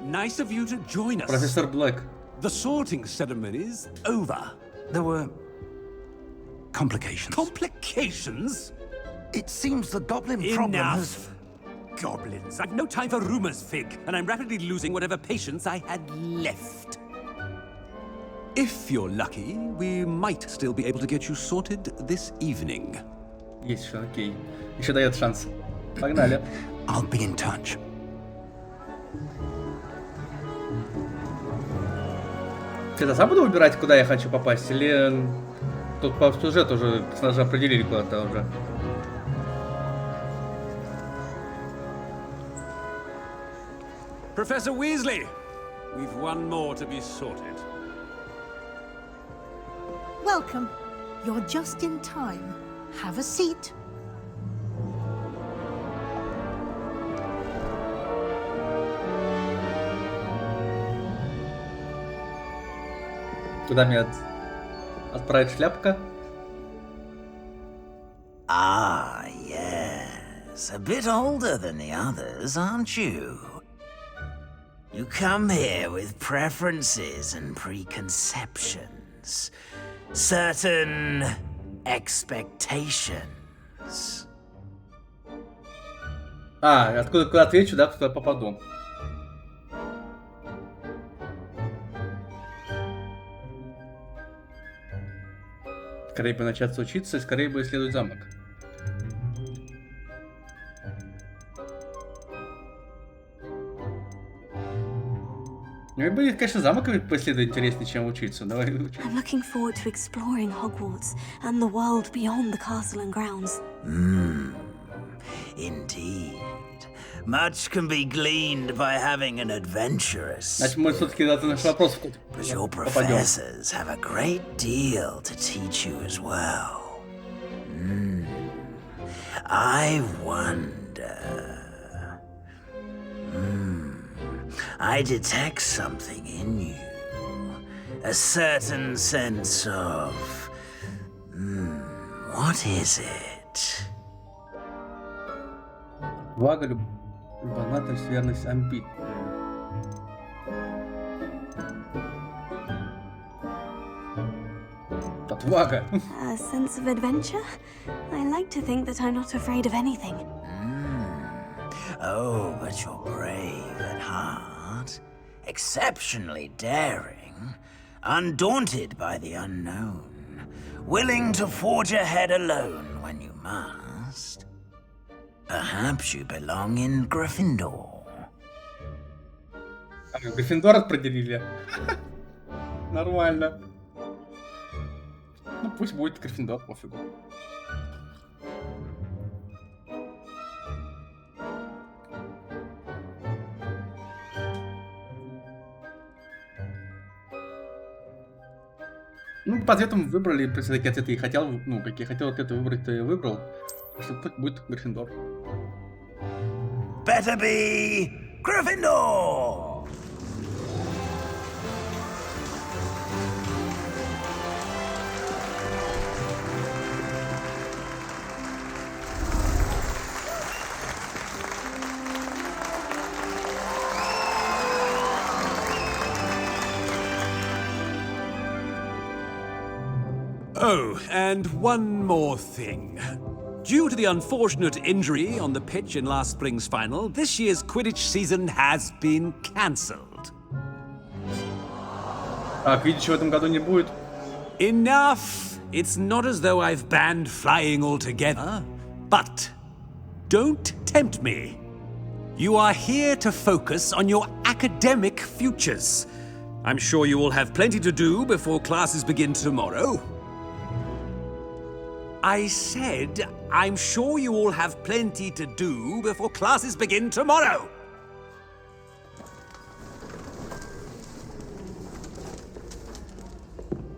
nice of you to join us. Профессор Блэк. The sorting ceremony's over. There were complications. Complications? It seems the goblin problem has... Enough. Goblins. I've no time for rumors, Fig, and I'm rapidly losing whatever patience I had left. If you're lucky, we might still be able to get you sorted this evening. Есть еще, окей. Еще дает шанс. Погнали. I'll be in touch. Я сам буду выбирать, куда я хочу попасть, или тут по сюжету уже персонажа определили куда-то уже? Professor Weasley, we've one more to be sorted. Welcome. You're just in time. Have a seat. Куда меня отправить шляпка? Ah, yes. A bit older than the others, aren't you? You come here with preferences and preconceptions. Certain expectations. Куда отвечу, да, куда попаду. Скорее бы начаться учиться, скорее бы исследовать замок. Мне бы, конечно, замок поисследовать интереснее, чем учиться. Давай учиться. I'm looking forward to exploring Hogwarts and the world beyond the castle and grounds. Indeed. Much can be gleaned by having an adventurous Значит, мы все-таки на наш вопрос but your попадем. professors have a great deal to teach you as well. I wonder. I detect something in you. A certain sense of... what is it? Вага, любознательность, верность, амбит. Отвага. A sense of adventure? I like to think that I'm not afraid of anything. Oh, but you're brave at heart, exceptionally daring, undaunted by the unknown, willing to forge ahead alone when you must. Perhaps you belong in Gryffindor. Гриффиндор определили. Нормально. Ну пусть будет Гриффиндор, пофигу. Ну, по ответам выбрали, такие ответы я хотел, ну, какие хотел ответы выбрать, то я выбрал. Что тут будет Гриффиндор. Better be Gryffindor! Oh, and one more thing. Due to the unfortunate injury on the pitch in last spring's final, this year's Quidditch season has been cancelled. А Квиддича в этом году не будет? Enough! It's not as though I've banned flying altogether. But don't tempt me. You are here to focus on your academic futures. I'm sure you will have plenty to do before classes begin tomorrow. I said, I'm sure you all have plenty to do before classes begin tomorrow.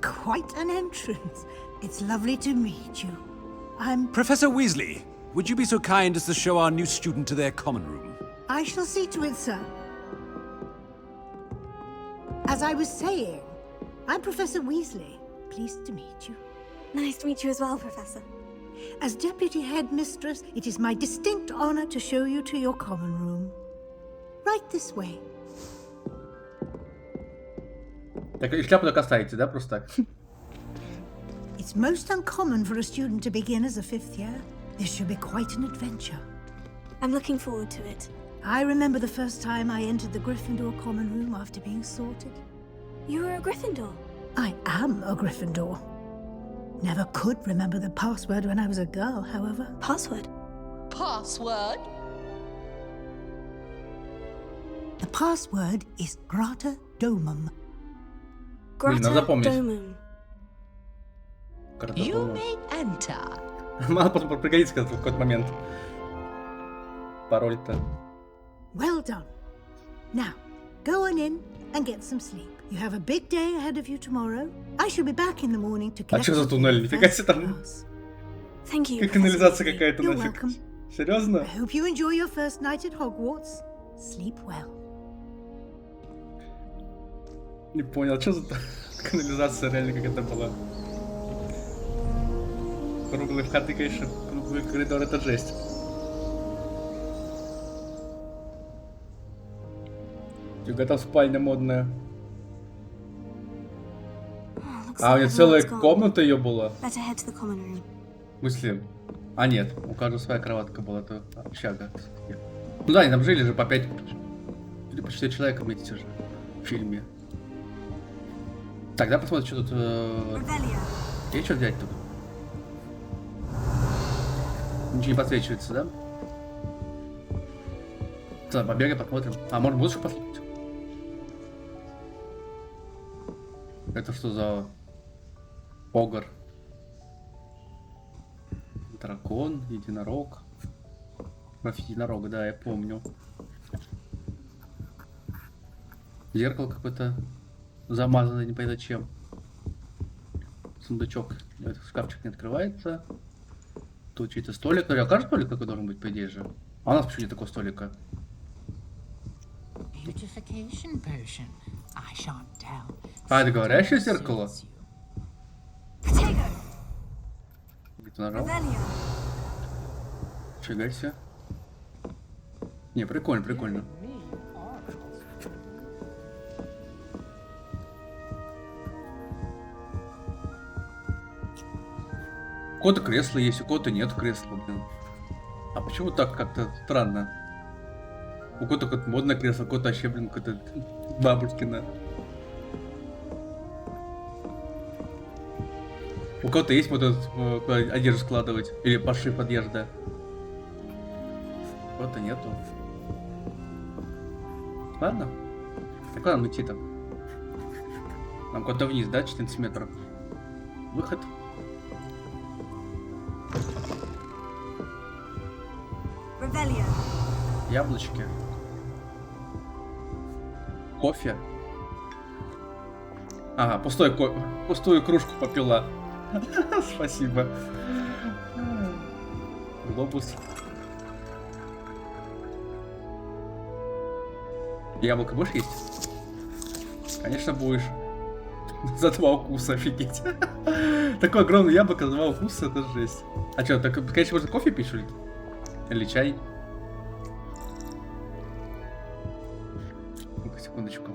Quite an entrance. It's lovely to meet you. I'm... Professor Weasley, would you be so kind as to show our new student to their common room? I shall see to it, sir. As I was saying, I'm Professor Weasley. Pleased to meet you. Nice to meet you as well, Professor. As Deputy Headmistress, it is my distinct honor to show you to your common room. Right this way. Так, и шляпу так оставите, да, просто так? It's most uncommon for a student to begin as a fifth year. This should be quite an adventure. I'm looking forward to it. I remember the first time I entered the Gryffindor common room after being sorted. You were a Gryffindor? I am a Gryffindor. Never could remember the password when I was a girl, however. Password? Password? The password is Grata Domum. Grata запомнить. Domum. You may enter. Мало потом пригодится в какой-то момент. Пароль-то. Well done. Now, go on in and get some sleep. You have a big day ahead of you tomorrow. I shall be back in the morning to А collect что за туннель? Нифига себе там. Thank you. Как канализация какая-то You're нафиг. welcome. Серьезно? I hope you enjoy your first night at Hogwarts. Sleep well. Не понял, что за канализация реально как это была? Круглые входы, конечно, круглый коридор, это жесть. Фига там спальня модная. А, у нее целая комната ее была. В смысле? А нет, у каждого своя кроватка была, это общага. Ну да, они там жили же по 5 или по 4 человека вместе же в фильме. Тогда посмотрим, что тут... Есть что взять тут? Ничего не подсвечивается, да? Ладно, побегаем, посмотрим. А, может музыку послушать? Это что за... Огр? Дракон, единорог. Кровь единорога, да, я помню. Зеркало какое-то замазанное, не понятно чем. Сундучок. Этот шкафчик не открывается. Тут чей-то столик. Ну, кажется, столик такой должен быть, по идее же. А у нас почему нет такого столика? А, это говорящее зеркало? Где-то нажал? Фига себе. Не, прикольно, прикольно. У кого-то кресло есть, у кого-то нет кресла, блин. А почему так как-то странно? У кого-то какое-то модное кресло, у кого-то вообще, блин, какое-то бабушкино. У кого-то есть вот этот, куда одежду складывать, или пошив одежда. У кого-то нету. Ладно. Так куда нам идти-то? Нам куда-то вниз, да, 14 метров? Выход. Яблочки. Кофе. Ага, пустую кружку попила. Спасибо. Глобус. Яблоко будешь есть? Конечно будешь. За 2 укуса, офигеть. Такое огромное яблоко за 2 укуса, это жесть. А что, так, конечно, можно кофе пить, что ли? Или чай? Ну-ка, секундочку.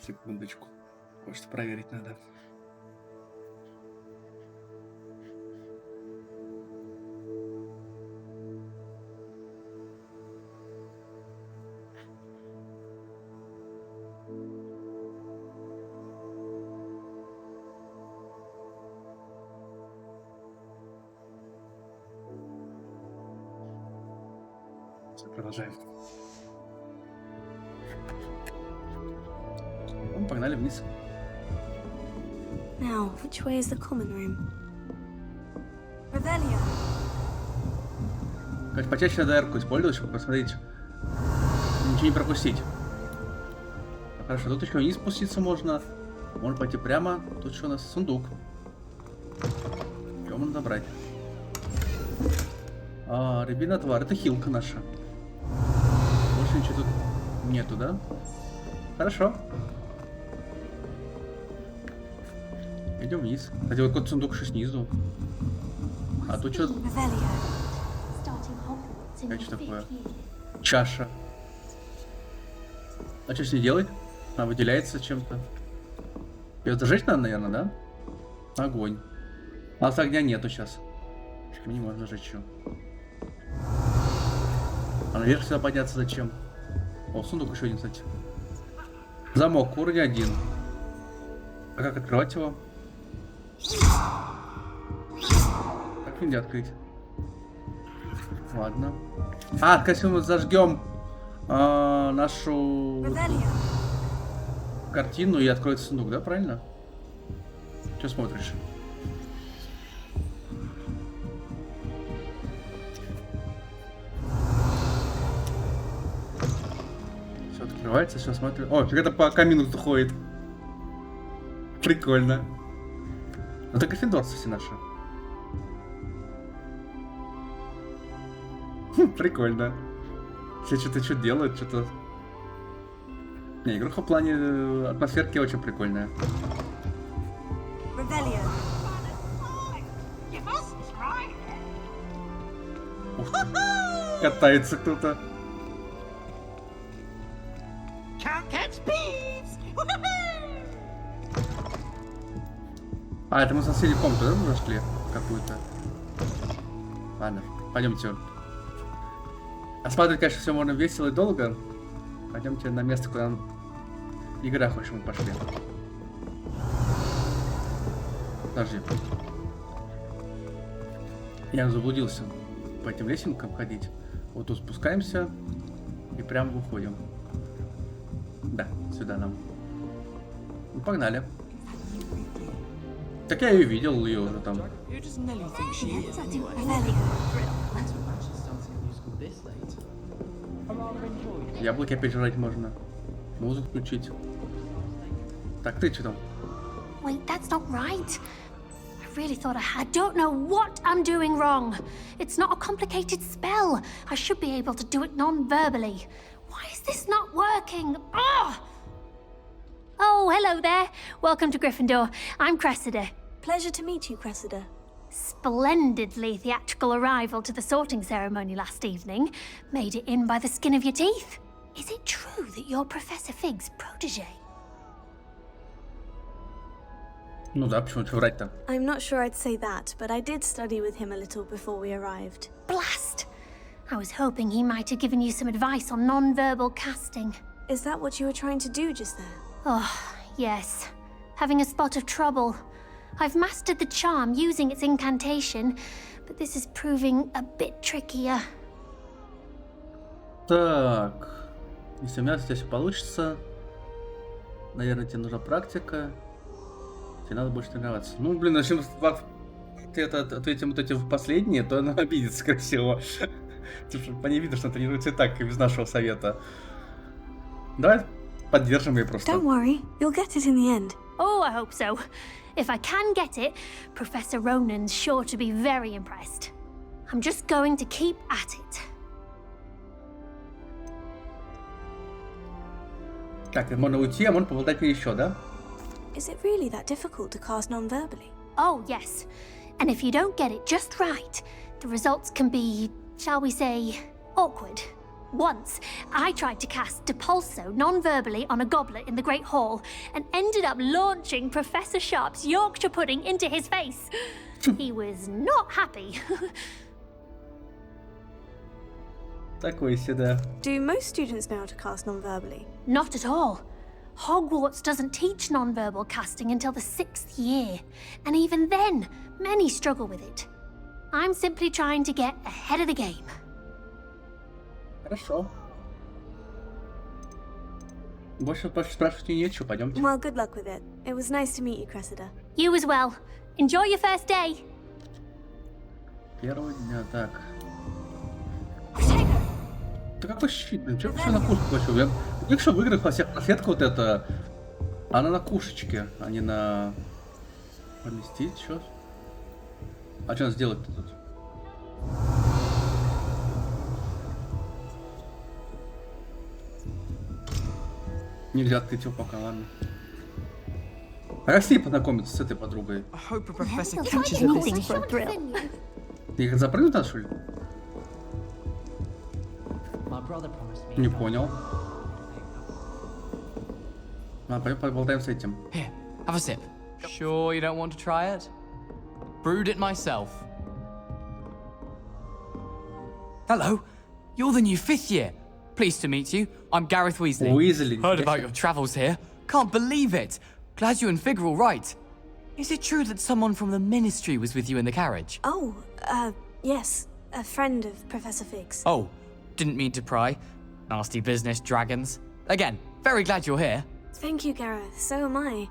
Секундочку. Кое-что проверить надо. Продолжаем. Ну, погнали вниз. Now, which way is the common room? Revelio. Как почаще надо R-ку использовать, чтобы посмотреть, ничего не пропустить. Хорошо, тут еще вниз спуститься можно. Можно пойти прямо. Тут что у нас? Сундук. Что можно забрать? Рябиный отвар. Это хилка наша. Больше ничего тут нету, да? Хорошо. Идем вниз. Кстати, вот какой-то сундук еще снизу. А тут что? Это что такое? Чаша. А что с ней делать? Она выделяется чем-то. Ее зажечь надо, наверное, да? Огонь. А у нас огня нету сейчас. Мы не можем зажечь ее. А наверх сюда подняться зачем? О, сундук еще один, кстати. Замок, уровень 1. А как открывать его? Как нельзя открыть? Ладно. Если мы зажгем нашу картину и откроется сундук, да, правильно? Что смотришь? Все открывается, все смотрит. О, это по камину ходит. Прикольно. Это гриффиндорцы все наши. Прикольно. Все что-то делают, что-то... Не, игруха в плане атмосферки очень прикольная. Ух ты. Катается кто-то. Это мы в соседней комнату, да, зашли? Какую-то. Ладно, пойдемте. Осматривать, конечно, все можно весело и долго. Пойдемте на место, куда игра хочешь, мы пошли. Подожди. Я заблудился по этим лесенкам ходить. Вот тут спускаемся и прямо выходим. Да, сюда нам. Ну, погнали. Так я ее видел, ее уже там. Яблоки опять жрать можно. Музыку включить. Так, ты что там? Wait, that's not right. I really thought I don't know what I'm doing wrong. It's not a complicated spell. I should be able to do it non-verbally. Why is this not working? Oh, hello there. Welcome to Gryffindor. I'm Cressida. Pleasure to meet you, Cressida. Splendidly theatrical arrival to the sorting ceremony last evening. Made it in by the skin of your teeth. Is it true that you're Professor Fig's protege? Ну да, почему врать-то? I'm not sure I'd say that, but I did study with him a little before we arrived. Blast! I was hoping he might have given you some advice on non-verbal casting. Is that what you were trying to do just there? Oh, yes. Having a spot of trouble. I've mastered the charm using its incantation, but this is proving a bit trickier. Так, если у меня здесь получится, наверное, тебе нужна практика. Тебе надо больше тренироваться. Ну, блин, если ты ответим вот эти в последние, то она обидится, скорее всего. По ней видно, что она тренируется и так, и без нашего совета. Давай поддержим ее просто. Don't worry, you'll get it in the end. Oh, I hope so. If I can get it, Professor Ronan's sure to be very impressed. I'm just going to keep at it. Так, можно уйти, а можно поболтать мне еще, да? Is it really that difficult to cast non-verbally? Oh, yes. And if you don't get it just right, the results can be, shall we say, awkward. Once, I tried to cast Depulso non-verbally on a goblet in the Great Hall and ended up launching Professor Sharp's Yorkshire pudding into his face. He was not happy. Такой сюда. Do most students know how to cast non-verbally? Not at all. Hogwarts doesn't teach non-verbal casting until the 6th year, and even then, many struggle with it. I'm simply trying to get ahead of the game. Хорошо. Больше спрашивать нечего, пойдемте. Well, good luck with it. It was nice to meet you, Cressida. You as well. Enjoy your first day. Первого дня, так. Да какой щит, блин, чё все на кушку хочу? Я что в играх во всех просветка вот это, она на кушечке, а не на... Поместить, чё? А что надо сделать-то тут? Нельзя открыть его пока, ладно. А как с ней познакомиться, с этой подругой? Ты их запрыгнуть надо, что ли? Не понял. А, пойдем поболтаем с этим. Here, have a sip. Sure you don't want to try it? Brewed it myself. Hello, you're the new 5th year. Pleased to meet you. I'm Gareth Weasley. Weasley. Heard about your travels here. Can't believe it. Glad you and Fig are all right. Is it true that someone from the Ministry was with you in the carriage? Oh, yes. A friend of Professor Fig's. Oh, didn't mean to pry. Nasty business, dragons. Again, very glad you're here. Thank you, Gareth. So am I.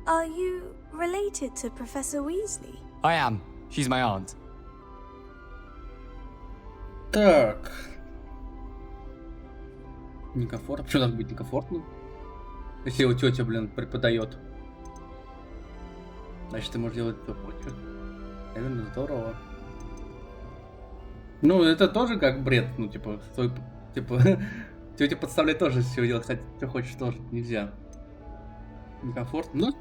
Are you related to Professor Weasley? I am. She's my aunt. Так. Некомфортно. Почему надо быть некомфортным? Если его тетя, блин, преподает. Значит, ты можешь делать что хочешь. Наверное, здорово. Ну, это тоже как бред. Ну, типа, твой, типа, тетя подставляет тоже все делать, кстати, что хочешь тоже нельзя. Некомфортно. Ну,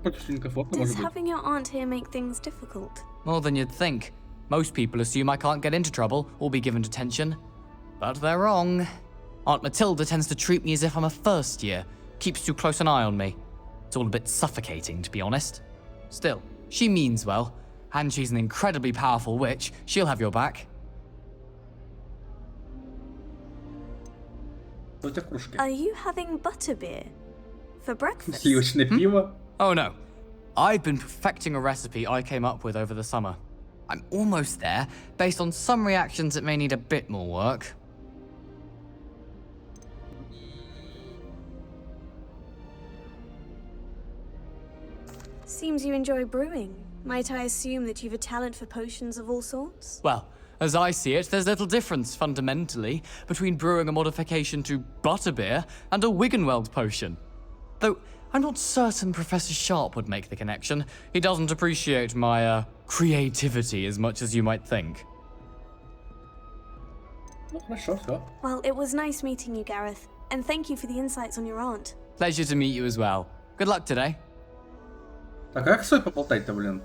против что некомфортно, может быть. Does having your aunt here make things difficult? More than you'd think. Most people assume I can't get into trouble or be given detention. But they're wrong. Aunt Matilda tends to treat me as if I'm a first year. Keeps too close an eye on me. It's all a bit suffocating, to be honest. Still, she means well. And she's an incredibly powerful witch. She'll have your back. Are you having butterbeer for breakfast? Сливочное пиво. Oh no. I've been perfecting a recipe I came up with over the summer. I'm almost there, based on some reactions that may need a bit more work. Seems you enjoy brewing. Might I assume that you've a talent for potions of all sorts? Well, as I see it, there's little difference, fundamentally, between brewing a modification to butterbeer and a Wiggenweld potion. Though, I'm not certain Professor Sharp would make the connection. He doesn't appreciate my, creativity as much as you might think. Well, it was nice meeting you, Gareth. And thank you for the insights on your aunt. Pleasure to meet you as well. Good luck today. Так, а как стоит поболтать-то, блин?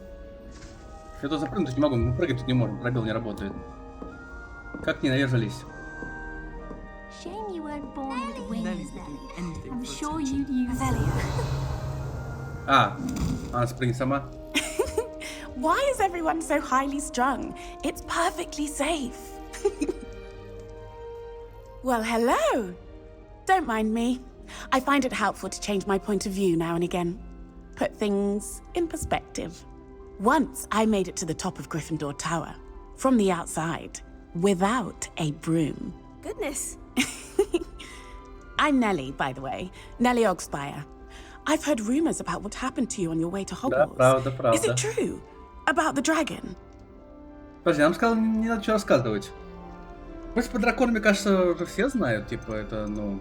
Я тут запрыгнуть не могу, мы прыгать тут не можем, пробел не работает. Как не наезжались? Shame you weren't born with wings, Nelly. I'm sure you'd use them. А, она спрыгнет сама. Why is everyone so highly strung? It's perfectly safe. Well, hello. Don't mind me. I find it helpful to change my point of view now and again. Put things in perspective. Once I made it to the top of Gryffindor Tower, from the outside, without a broom. Goodness. I'm Nellie, by the way. Nellie Ogspire. I've heard rumors about what happened to you on your way to Hogwarts. Да, правда. Is it true? About the dragon? Подожди, я вам сказал, не надо ничего рассказывать. Просто по дракону, мне кажется, уже все знают, типа, это, ну...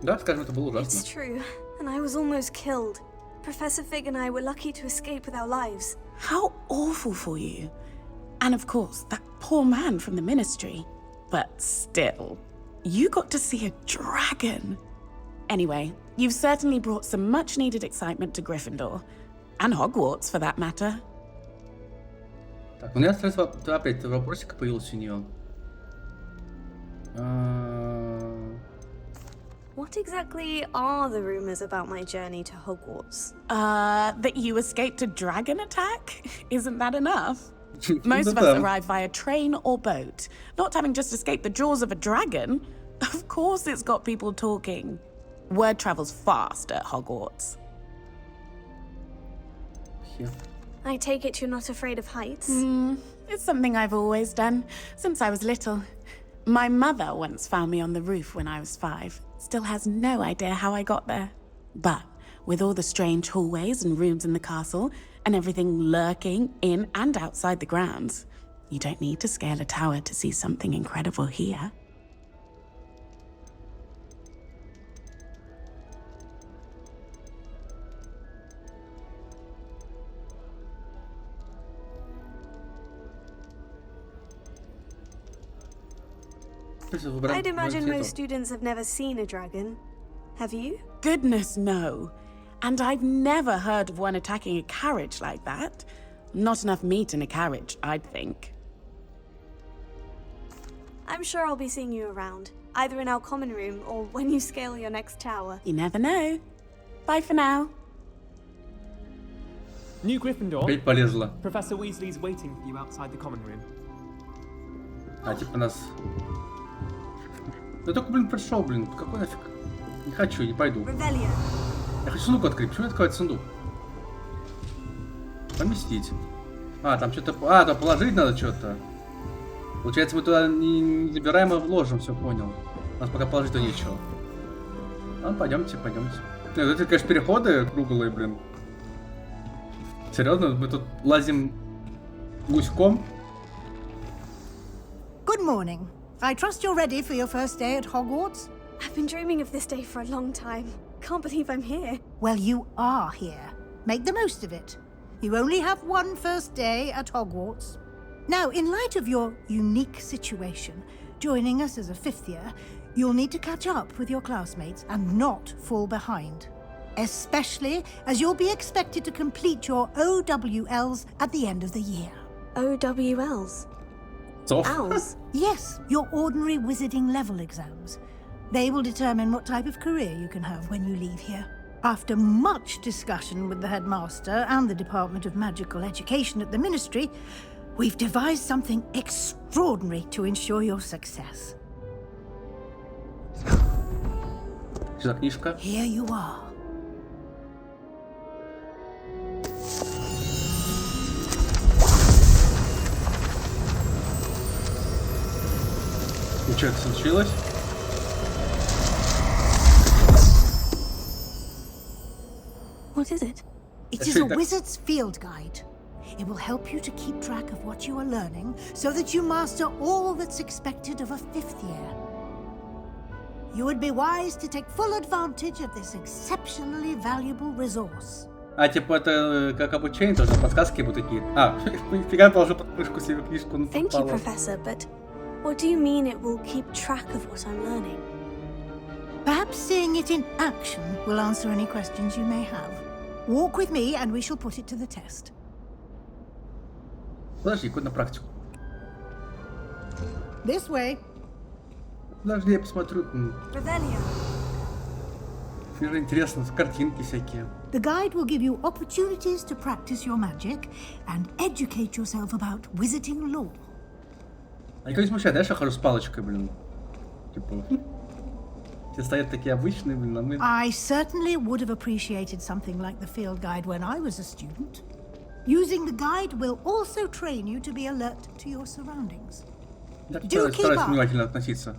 Да, скажем, это было ужасно. It's true, and I was almost killed. Professor Fig and I were lucky to escape with our lives. How awful for you. And of course, that poor man from the Ministry. But still, you got to see a dragon. Anyway, you've certainly brought some much-needed excitement to Gryffindor. And Hogwarts, for that matter. Так, у меня опять вопросик появился у нее. What exactly are the rumors about my journey to Hogwarts? That you escaped a dragon attack? Isn't that enough? Most of us arrive via train or boat. Not having just escaped the jaws of a dragon, of course it's got people talking. Word travels fast at Hogwarts. I take it you're not afraid of heights? It's something I've always done, since I was little. My mother once found me on the roof when I was 5. Still has no idea how I got there. But with all the strange hallways and rooms in the castle, and everything lurking in and outside the grounds, you don't need to scale a tower to see something incredible here. I'd imagine most students have never seen a dragon. Have you? Goodness, no. And I've never heard of one attacking a carriage like that. Not enough meat in a carriage, I'd think. I'm sure I'll be seeing you around, either in our common room or when you scale your next tower. You never know. Bye for now. New Gryffindor. Опять полезла. Professor Weasley's waiting for you outside the common room. А типа нас... Я только, блин, пришел, блин. Какой нафиг? Не хочу, не пойду. Я хочу сундук открыть. Почему не открывать сундук? Поместить. А, там что-то... А, там положить надо что-то. Получается, мы туда не забираем, а вложим, все понял. У нас пока положить-то нечего. А, пойдемте, пойдемте. Нет, это, конечно, переходы круглые, блин. Серьезно, мы тут лазим гуськом. Good morning. I trust you're ready for your first day at Hogwarts? I've been dreaming of this day for a long time. Can't believe I'm here. Well, you are here. Make the most of it. You only have one first day at Hogwarts. Now, in light of your unique situation, joining us as a 5th year, you'll need to catch up with your classmates and not fall behind. Especially as you'll be expected to complete your OWLs at the end of the year. OWLs? Owls? Yes, your ordinary wizarding level exams. They will determine what type of career you can have when you leave here. After much discussion with the headmaster and the Department of Magical Education at the Ministry, we've devised something extraordinary to ensure your success. Here you are. И что это случилось? What is it? It is a wizard's field guide. It will help you to keep track of what you are learning so that you master all that's expected of a 5th year. You would be wise to take full advantage of this exceptionally valuable resource. А, типа, это как обучение, тоже подсказки будут такие. А, фига положил под мышку себе книжку. Thank you, Professor, but what do you mean it will keep track of what I'm learning? Perhaps seeing it in action will answer any questions you may have. Walk with me and we shall put it to the test. Подожди, куда на практику? This way. Подожди, я посмотрю. Revelio. Мне интересно, картинки всякие. The guide will give you opportunities to practice your magic and educate yourself about wizarding lore. А никого не смущает, да, я хожу с палочкой, блин. Типа, все стоят такие обычные, блин, а мы... I certainly would have appreciated something like the field guide when I was a student. Using the guide will also train you to be alert to your surroundings. Do keep Стараюсь up. внимательно относиться.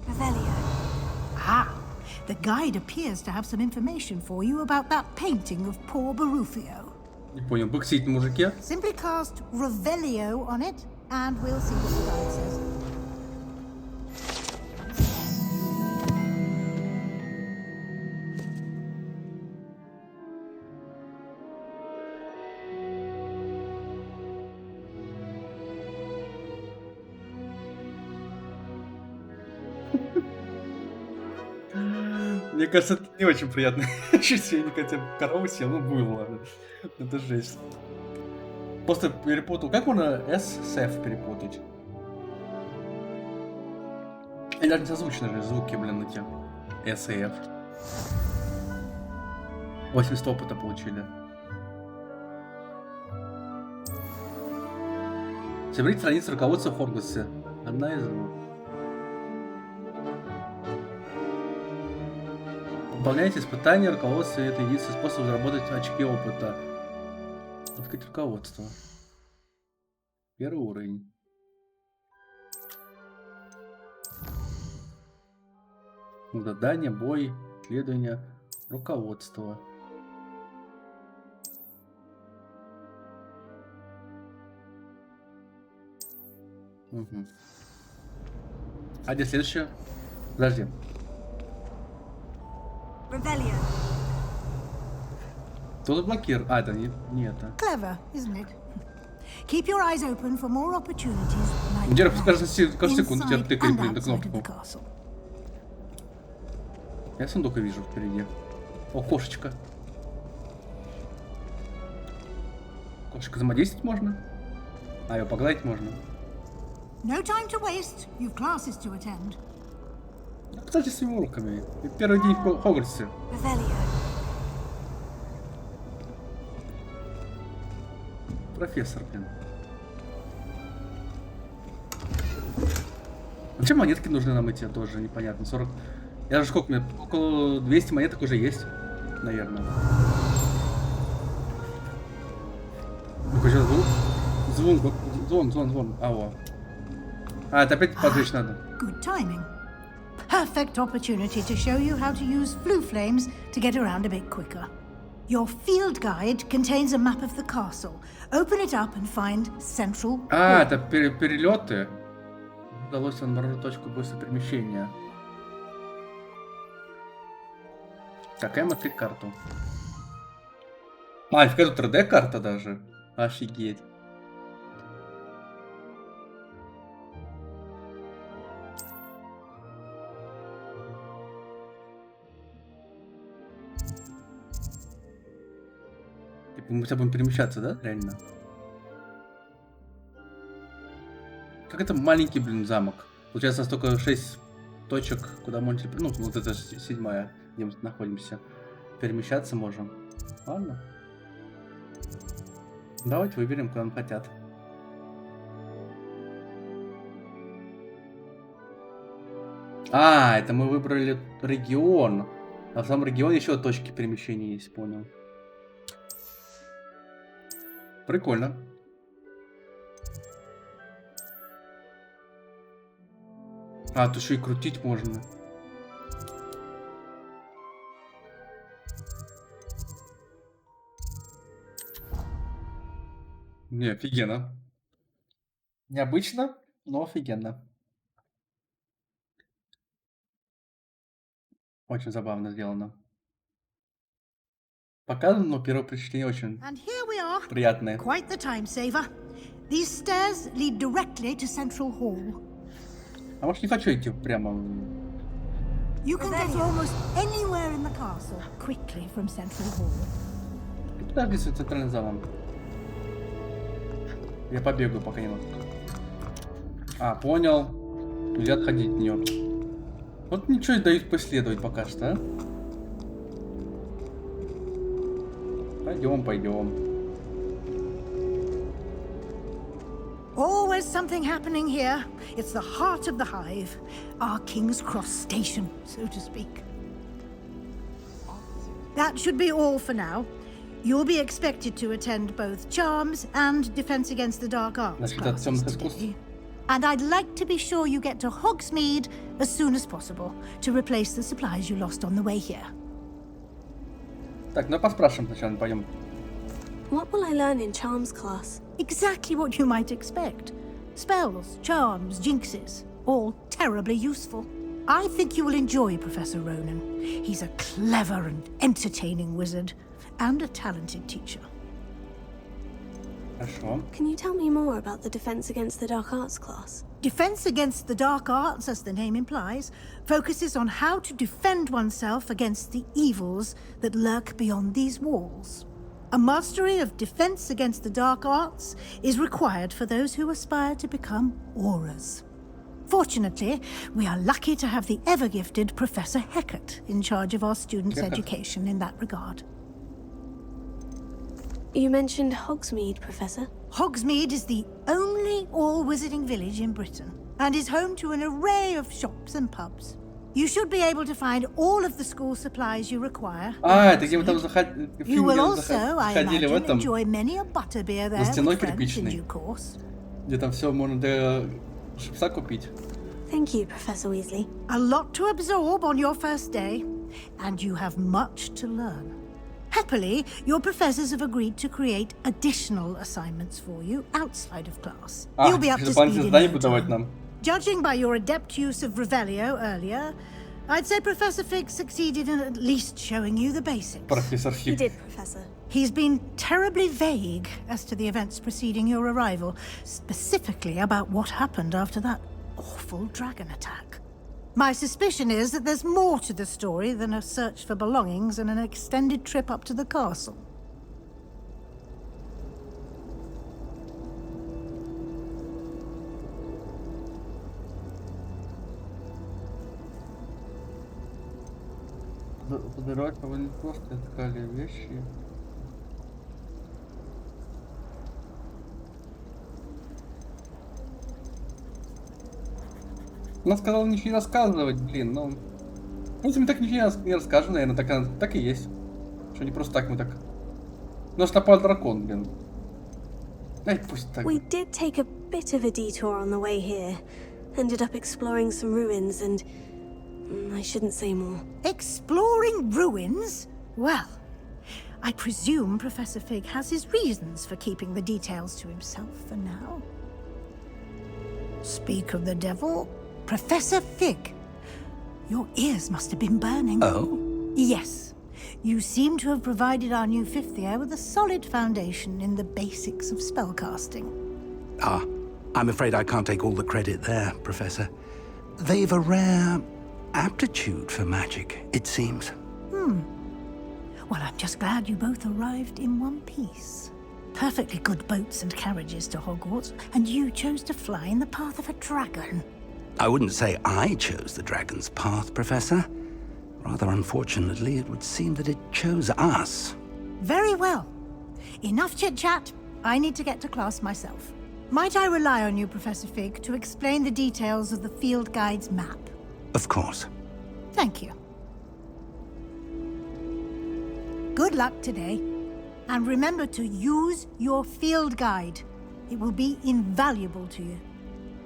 Revelio. Ah, the guide appears to have some information for you about that painting of poor Barufio. Не понял, бык сидит на мужике? Simply cast Revelio on it, and we'll see what the guide says. Мне кажется, это не очень приятное ощущение, хотя корову съел, ну было, ладно. Это жесть. Просто перепутал. Как можно S с F перепутать? И даже не созвучны же звуки, блин, эти S и F. 80 опыта получили. Соберите страницы руководства Хогвартса. Одна из... Выполняйте испытания, руководство — это единственный способ заработать очки опыта. Открыть руководство. Первый уровень. Задание, бой, исследование, руководство. Угу. А где следующее? Подожди. Кто блокирует? А, это не это. Clever, isn't it? Keep your eyes open for more opportunities. Держи, каждую секунду тебя тыкает, блин, на кнопку. Я сундук вижу впереди. О, кошечка. Кошечка взаимодействовать можно? А, ее погладить можно? No time to waste. You've classes to attend. Кстати, с уроками. Первый день в Хогвартсе. Профессор, блин. Зачем монетки нужны нам эти, тоже непонятно. 40. Я же сколько, около 200 монеток уже есть, наверное. Ну-ка, сейчас звон. Ау. А, это опять поджечь надо. Good timing. Perfect opportunity to show you how to use flue flames to get around a bit quicker. Your field guide contains a map of the castle. Open it up and find central. А, это перелеты. Удалось обнаружить точку быстрого перемещения. Какая смотреть карту? А, это 3D карта даже. Офигеть. Мы хотя будем перемещаться, да? Реально. Как это маленький, блин, замок. Получается, у нас только 6 точек, куда можете... Ну, вот это 7-я, где мы находимся. Перемещаться можем. Ладно. Давайте выберем, куда нам хотят. А, это мы выбрали регион. А в самом регионе еще точки перемещения есть, понял. Прикольно. А, тут еще и крутить можно. Не, офигенно. Необычно, но офигенно. Очень забавно сделано. Показано, но первое впечатление очень приятное. Quite the time saver. These stairs lead directly to Central Hall. А может, не хочу идти прямо. You can get almost anywhere in the castle quickly from Central Hall. Подожди с центральным залом. Я побегаю, пока не надо. А, понял. Нельзя отходить от нее. Вот ничего не дают поисследовать пока что, а? Пойдем. Always something happening here. It's the heart of the hive. Our King's Cross station, so to speak. That should be all for now. You'll be expected to attend both Charms and Defense Against the Dark Arts classes today. And I'd like to be sure you get to Hogsmeade as soon as possible to replace the supplies you lost on the way here. Так, ну поспрашиваем сначала, пойдем. What will I learn in Charms class? Exactly what you might expect. Spells, charms, jinxes, all terribly useful. I think you will enjoy Professor Ronan. He's a clever and entertaining wizard, and a talented teacher. Хорошо. Can you tell me more about the Defense Against the Dark Arts class? Defense Against the Dark Arts, as the name implies, focuses on how to defend oneself against the evils that lurk beyond these walls. A mastery of Defense Against the Dark Arts is required for those who aspire to become Aurors. Fortunately, we are lucky to have the ever-gifted Professor Hecat in charge of our students' education in that regard. You mentioned Hogsmeade, Professor. Hogsmeade is the only all-wizarding village in Britain, and is home to an array of shops and pubs. You should be able to find all of the school supplies you require. Это где мы там You will also, I заходили в imagine, этом, enjoy many a butterbeer there за стеной with friends in кирпичной, due course. где там все можно для шипса купить. Thank you, Professor Weasley. A lot to absorb on your first day, and you have much to learn. Happily, your professors have agreed to create additional assignments for you outside of class. You'll be up to speed in no time. Judging by your adept use of Revelio earlier, I'd say Professor Fig succeeded in at least showing you the basics. Professor He Fig. did, Professor. He's been terribly vague as to the events preceding your arrival, specifically about what happened after that awful dragon attack. My suspicion is that there's more to the story than a search for belongings and an extended trip up to the castle. Подбирать довольно просто, искали вещи. Она сказала ничего не рассказывать, блин, ну... Если мы так ничего не расскажем, наверное, так и есть. Что не просто так мы так... Нас напал дракон, блин. Ай, пусть так. We did take a bit of a detour on the way here. Ended up exploring some ruins and... I shouldn't say more. Exploring ruins? Well, I presume Professor Fig has his reasons for keeping the details to himself for now. Speak of the devil, Professor Fig. Your ears must have been burning. Oh? Yes. You seem to have provided our new fifth year with a solid foundation in the basics of spellcasting. Ah, I'm afraid I can't take all the credit there, Professor. They've a rare aptitude for magic, it seems. Well, I'm just glad you both arrived in one piece. Perfectly good boats and carriages to Hogwarts, and you chose to fly in the path of a dragon. I wouldn't say I chose the dragon's path, Professor. Rather unfortunately, it would seem that it chose us. Very well. Enough chit-chat. I need to get to class myself. Might I rely on you, Professor Fig, to explain the details of the field guide's map? Of course. Thank you. Good luck today. And remember to use your field guide. It will be invaluable to you.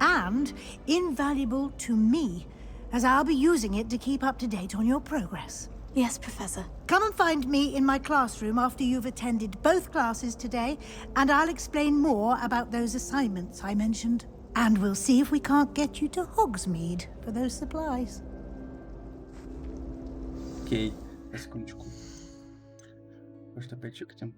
And invaluable to me, as I'll be using it to keep up to date on your progress. Yes, Professor. Come and find me in my classroom after you've attended both classes today, and I'll explain more about those assignments I mentioned. And we'll see if we can't get you to Hogsmeade for those supplies. Окей, секундочку. Может опять чекать?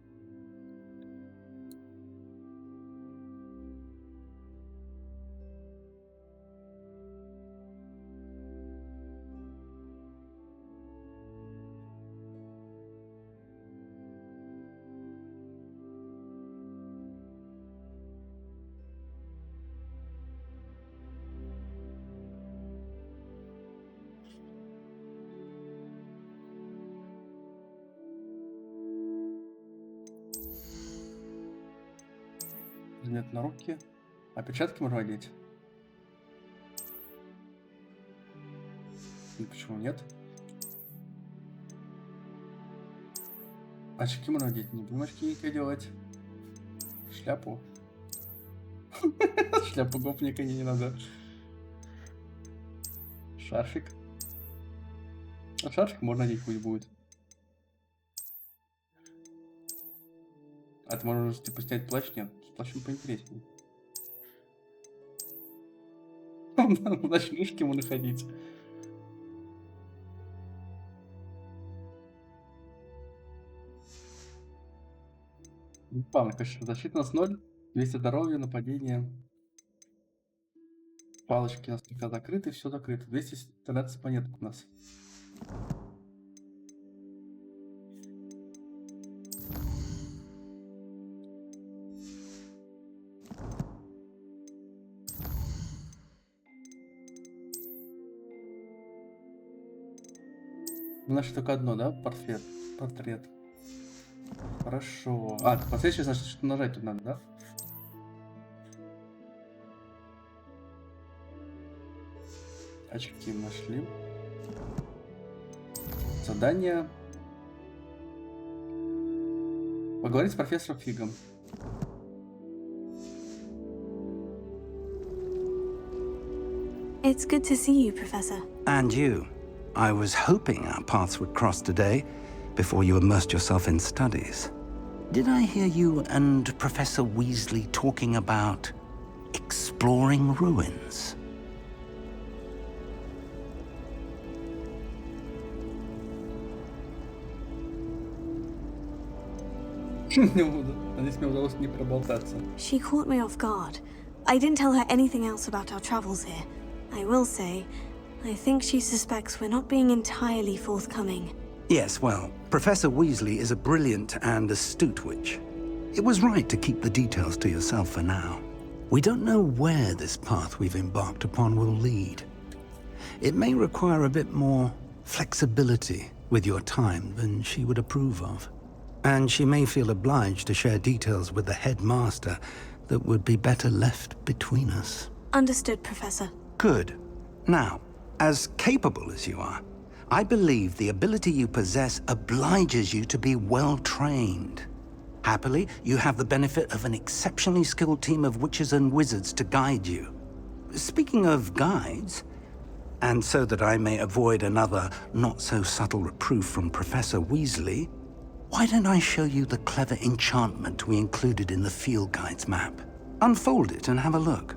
Предмет на руки. А перчатки можно одеть? Ну, почему нет? Очки можно одеть, не будем очки делать. Шляпу. Шляпу гопника не надо. Шарфик. А шарфик можно одеть, пусть будет. А ты можешь типа снять плащ? Нет, с плащем поинтереснее. В ночнушке можно ходить. Пам, конечно, защита у нас 0, 200 здоровья, нападение. Палочки у нас пока закрыты, все закрыто. 213 монеток у нас. У нас только одно, да? Портрет. Хорошо. А, последующее, значит, что нажать тут надо, да? Очки нашли. Задание. Поговорить с профессором Фигом. It's good to see you, Professor. And you. I was hoping our paths would cross today, before you immersed yourself in studies. Did I hear you and Professor Weasley talking about exploring ruins? She caught me off guard. I didn't tell her anything else about our travels here. I will say, I think she suspects we're not being entirely forthcoming. Yes, well, Professor Weasley is a brilliant and astute witch. It was right to keep the details to yourself for now. We don't know where this path we've embarked upon will lead. It may require a bit more flexibility with your time than she would approve of. And she may feel obliged to share details with the headmaster that would be better left between us. Understood, Professor. Good. Now, as capable as you are, I believe the ability you possess obliges you to be well-trained. Happily, you have the benefit of an exceptionally skilled team of witches and wizards to guide you. Speaking of guides, and so that I may avoid another not-so-subtle reproof from Professor Weasley, why don't I show you the clever enchantment we included in the field guide's map? Unfold it and have a look.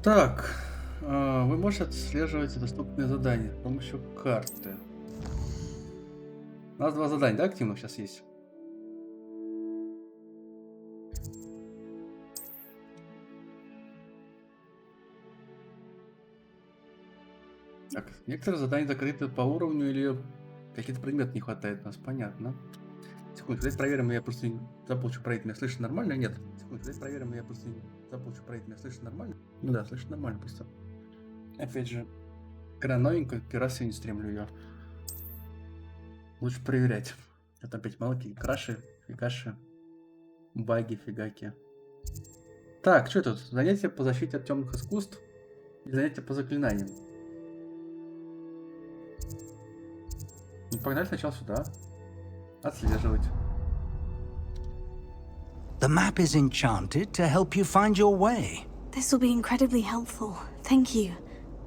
Так, вы можете отслеживать доступные задания с помощью карты. У нас 2 задания, да, активных сейчас есть? Так, некоторые задания закрыты по уровню или какие-то предметы не хватает у нас, понятно. Секунду, давайте проверим, я просто забыл, что про это меня слышно нормально или нет? Секунду, давайте проверим, я просто забыл, что про это меня слышно нормально. Ну да, слышно нормально просто. Опять же, игра новенькая, первый раз я не стримлю ее. Лучше проверять. Это опять молоки, краши, фигаши, баги, фигаки. Так, что тут? Занятия по защите от темных искусств и занятия по заклинаниям. Ну, погнали сначала сюда. Отслеживать. The map is enchanted to help you find your way. This will be incredibly helpful. Thank you.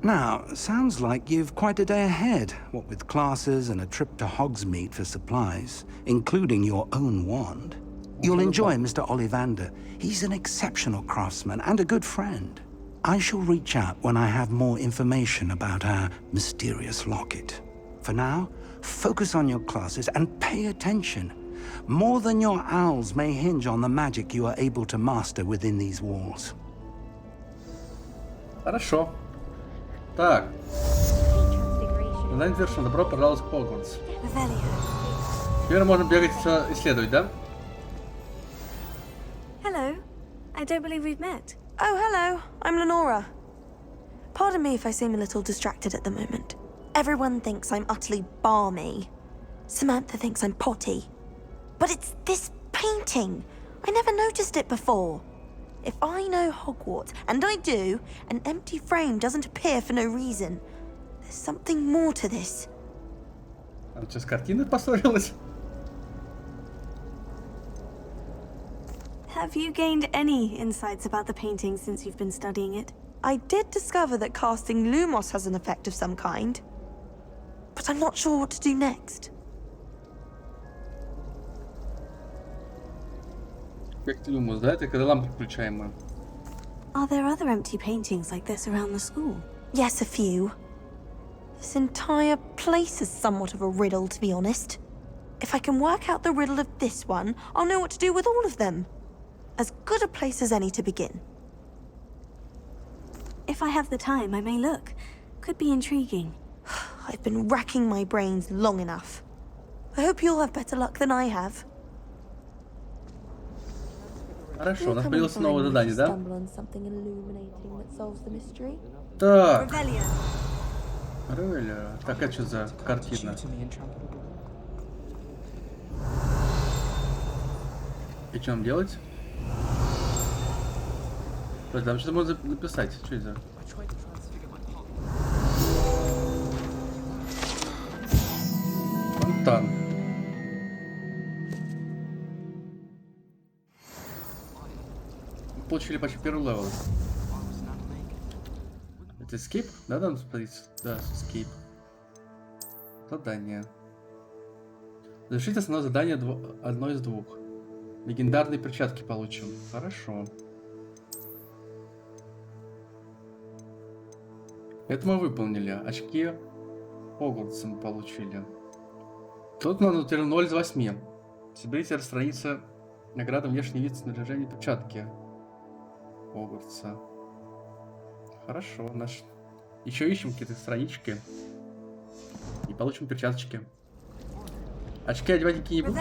Now, sounds like you've quite a day ahead, what with classes and a trip to Hogsmeade for supplies, including your own wand. You'll enjoy Mr. Ollivander. He's an exceptional craftsman and a good friend. I shall reach out when I have more information about our mysterious locket. For now, focus on your classes and pay attention. More than your owls may hinge on the magic you are able to master within these walls. Хорошо. Так. Задание завершено. Добро пожаловать в Хогвартс. Теперь можно бегать исследовать, да? Hello. I don't believe we've met. Oh, hello. I'm Lenora. Pardon me if I seem a little distracted at the moment. Everyone thinks I'm utterly balmy. Samantha thinks I'm potty. But it's this painting. I never noticed it before. If I know Hogwarts, and I do, an empty frame doesn't appear for no reason. There's something more to this. Она что, с картиной поссорилась? Have you gained any insights about the painting since you've been studying it? I did discover that casting Lumos has an effect of some kind. But I'm not sure what to do next. Эффект Люмус, да? Это когда лампа включаемая. Are there other empty paintings like this around the school? Yes, a few. This entire place is somewhat of a riddle, to be honest. If I can work out the riddle of this one, I'll know what to do with all of them. As good a place as any to begin. If I have the time, I may look. Could be intriguing. I've been racking my brains long enough. I hope you'll have better luck than I have. Хорошо, у нас появилось новое задание, да? Так. Ревелия. Так, это что за картина? И что нам делать? Там что-то можно написать. Что это? капитан. Получили почти первый левел. Это escape? Да, там смотрите? Да, escape. Задание. Завершить основное задание одно из двух. Легендарные перчатки получим. Хорошо. Это мы выполнили. Очки Хогвартса мы получили. Тут нам теперь 0 из 8. Соберите страница награда внешний вид снаряжения перчатки Хогвартса. Хорошо. Еще ищем какие-то странички. И получим перчаточки. Очки одевать никакие не буду.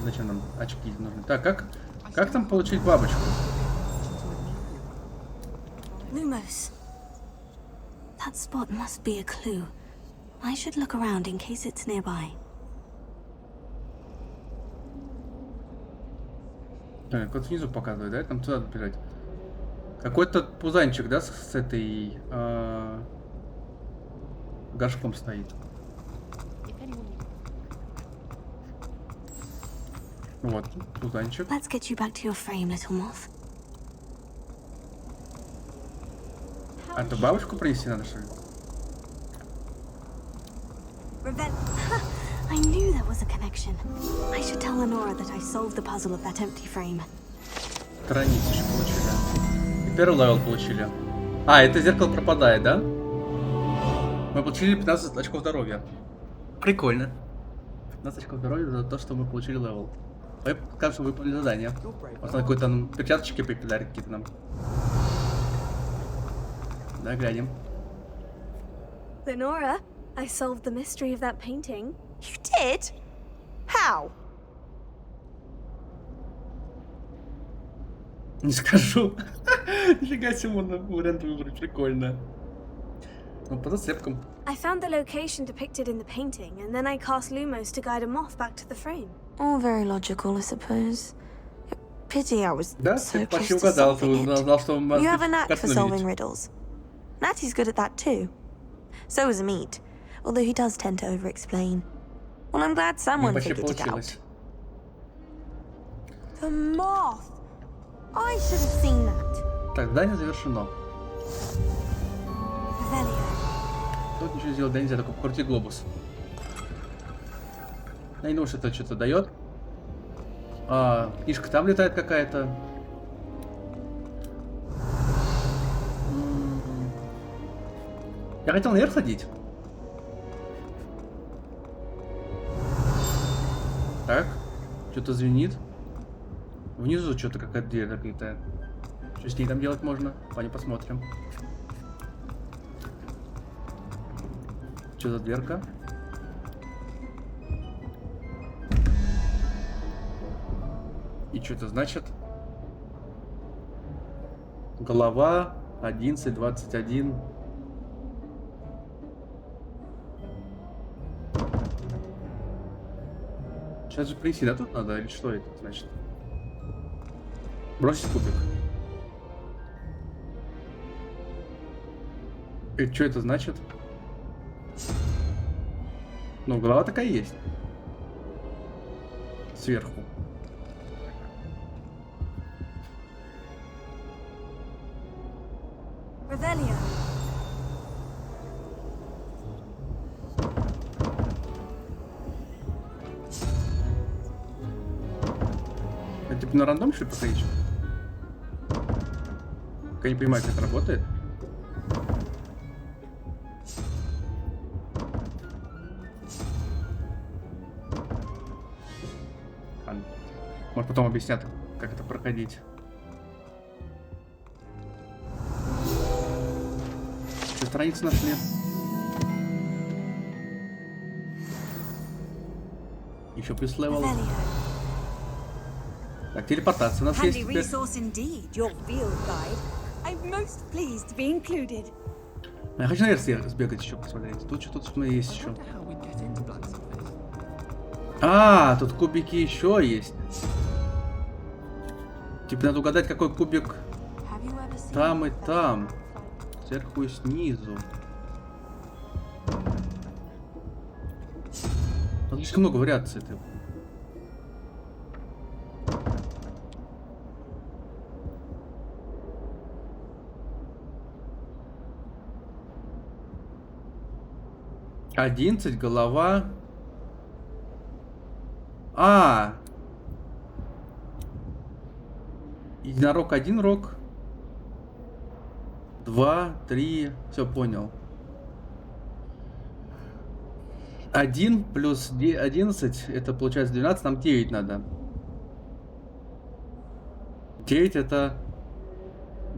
Зачем нам очки нужны? Так, как там получить бабочку? Lumos. That spot must be a clue. I should look around in case it's nearby. Так, вот внизу показывает, да? Там туда бежать. Какой-то пузанчик, да, с этой горшком стоит. Вот, пузанчик. Let's get you back to your frame, little moth. А то бабушку принести надо, что ли? I knew there was a connection. I should tell Lenora that I solved the puzzle of that empty frame. Страницу еще получили. И первый левел получили. А, это зеркало пропадает, да? Мы получили 15 очков здоровья. Прикольно. 15 очков здоровья за то, что мы получили левел. Мы, кажется, выполнили задание. Вот какой-то там перчаточки прикидали какие-то нам. Да, глянем. Lenora, I solved the mystery of that painting. You did? How? Не скажу. Нифига себе, можно вариант выбрать. Прикольно. Ну, по зацепкам. I found the location depicted in the painting, and then I cast Lumos to guide a moth back to the frame. All very logical, I suppose. Pity I was Да, so ты close почти to угадал. Ты solving it. узнал, что мы You have a knack for картину solving видеть. riddles. Natty's good at that too. So is Amit, although he does tend to over-explain. Well, I'm glad someone Почти figured it out. получилось. The moth! I should have seen that. Так, задание завершено. Тут ничего сделать да нельзя, только покрути глобус. Я не думаю, что это что-то дает. Книжка там летает какая-то. Я хотел наверх ходить. Так, что-то звенит. Внизу что-то какая-то дверь закрытая. Что с ней там делать можно? Пойдем посмотрим. Что за дверка? И что это значит? Глава 11:21. Сейчас же принести, да, тут надо? Или что это значит? Бросить кубик. И что это значит? Ну, голова такая есть. Сверху. Revelio. Это типа на рандом, что ли, походить? Я не понимаю, как это работает. Может, потом объяснят, как это проходить. Все страницы нашли. Еще плюс левел. Так, телепортация у нас есть Handy теперь. resource indeed, your field guide. I'm most pleased to be included. Я хочу наверх сбегать еще посмотреть. Тут что-то есть еще. Тут кубики еще есть. Типа надо угадать, какой кубик там и там. Сверху и снизу. Слишком много вариаций. Ты. Одиннадцать, голова. Единорог, один рог. 2, 3. Все, понял. 1 плюс 11, это получается 12, нам 9 надо. 9 это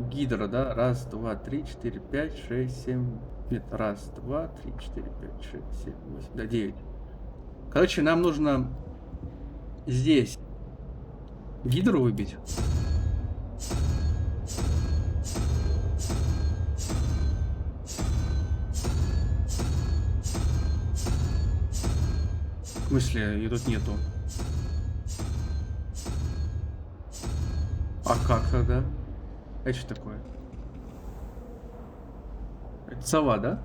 гидра, да? 1, 2, 3, 4, 5, 6, 7. Нет, 1, 2, 3, 4, 5, 6, 7, 8, да, 9. Короче, нам нужно здесь гидру выбить. В смысле, ее тут нету. А как тогда? Это что такое? Это сова, да?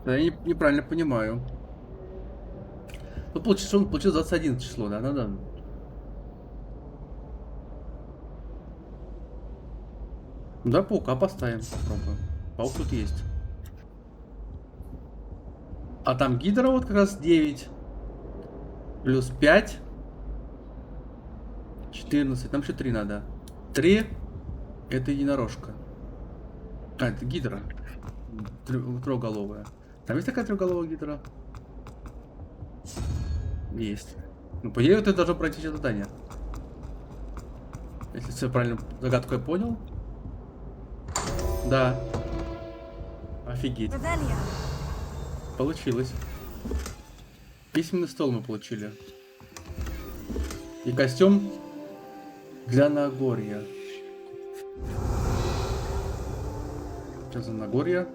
Да, я неправильно понимаю. Ну, получится, он получил 21 число, да? Надо. Да, паука поставим, попробуем. Паук тут есть. А там гидра вот как раз 9. Плюс 5. 14. Там еще 3 надо. 3. Это единорожка. А, это гидра. Трехголовая. Там есть такая трехголовая гидра? Есть. Ну, по идее, вот это должно пройти все задание. Если все правильно загадку я понял. Да. Офигеть. Получилось. Письменный стол мы получили. И костюм для Нагорья. Что за Нагорье?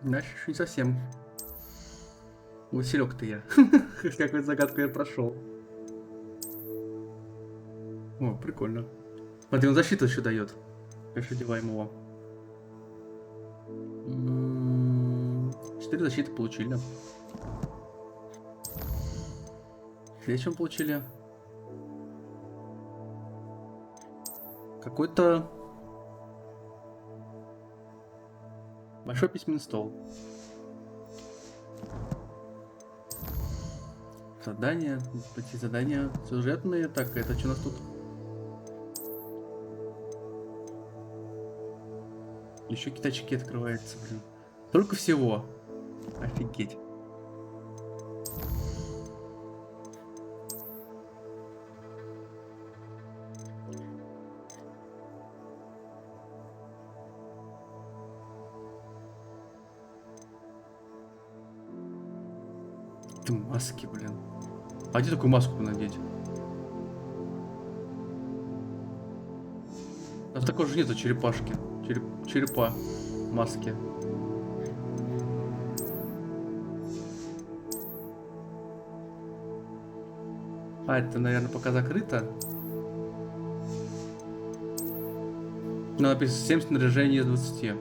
Дальше еще не совсем. Василек-то я. Какую загадку я прошел. О, прикольно. Смотри, он защиту еще дает. Конечно, одеваем его. 4 защиты получили. Следующем получили. Какой-то большой письменный стол. Задания, эти задания сюжетные. Так, это что у нас тут? Еще какие-то очки открываются, блин. Только всего. Офигеть. Ты маски, блин. А где такую маску надеть? А такой же нету черепашки. Черепа. Маски. А, это, наверное, пока закрыто. Ну, написано 7 снаряжений из 20.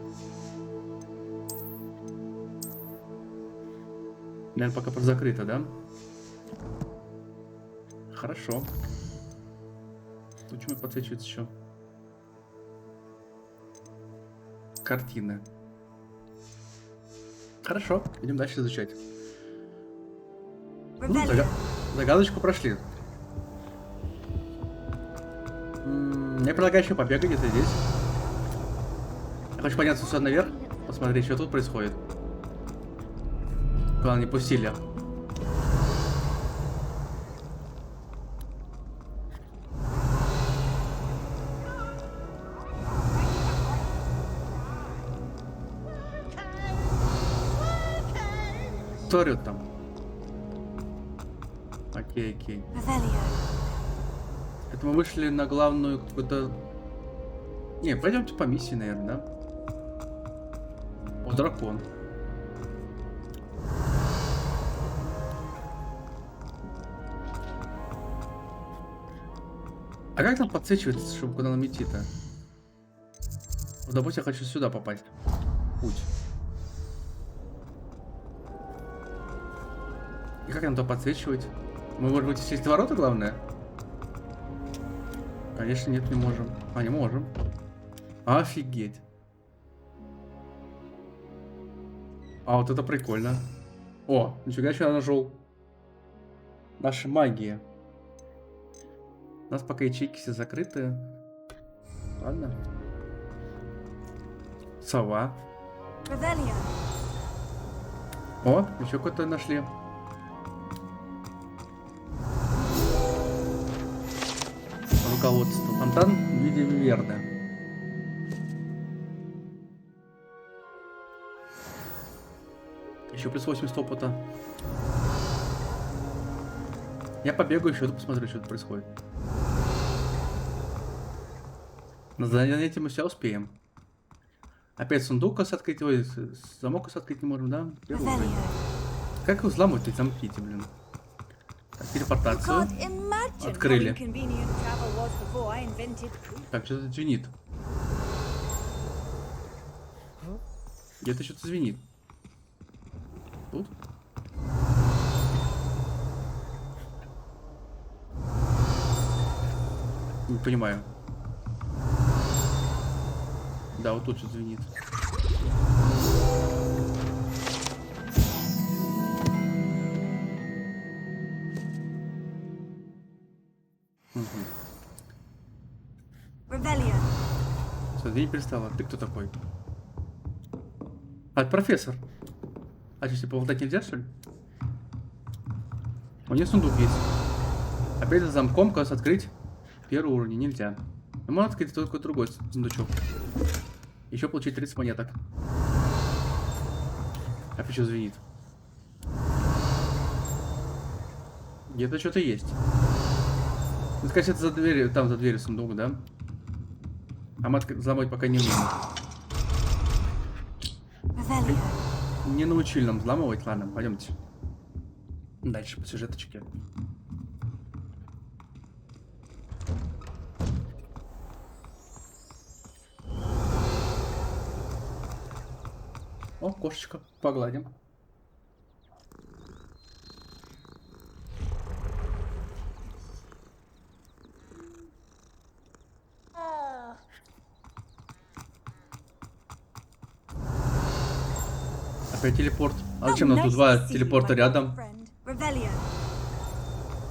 Наверное, пока закрыто, да? Хорошо. Почему подсвечивается еще? Картины. Хорошо, идем дальше изучать. Ну, загадочку прошли. Я предлагаю еще побегать где-то здесь. Я хочу подняться сюда наверх, посмотреть, что тут происходит. Куда не пустили. Кто орёт там? Окей, окей. Это мы вышли на главную какую-то... Не, пойдемте по миссии, наверное, да? О, дракон. А как там подсвечивается, чтобы куда нам идти-то? Вот, допустим, я хочу сюда попасть. Путь. И как нам то подсвечивать? Мы можем выйти через ворота, главное? Конечно, нет, не можем. А, не можем. Офигеть. А, вот это прикольно. О, нифига себе, я нашел. Наша магия. У нас пока ячейки все закрыты. Ладно. Сова. О, еще какой-то нашли. Руководство. Фонтан в виде верда. Еще плюс 80 опыта. Я побегаю еще, посмотрю, что тут происходит. На занятии мы все успеем. Опять сундук открыть, ой, замок открыть не можем, да? Как вы взламываете замки эти, блин? Так, телепортацию. Открыли. Так, что-то звенит. Где-то что-то звенит. Тут? Не понимаю. Да, вот тут что-то звенит. Все, день перестала. Ты кто такой? А, это профессор. А что, типа, вот нельзя, что ли? У нее сундук есть. Опять за замком, кажется, открыть первый уровень нельзя. Но можно открыть только другой сундучок. Еще получить 30 монеток. Опять что звенит. Где-то что-то есть. Ну, скажем, это за дверью, там за дверью сундук, да? А мы взломать пока не умеем. Не научили нам взламывать, ладно, пойдемте. Дальше по сюжеточке. О, кошечка, погладим. Опять телепорт. А зачем нам тут два телепорта рядом?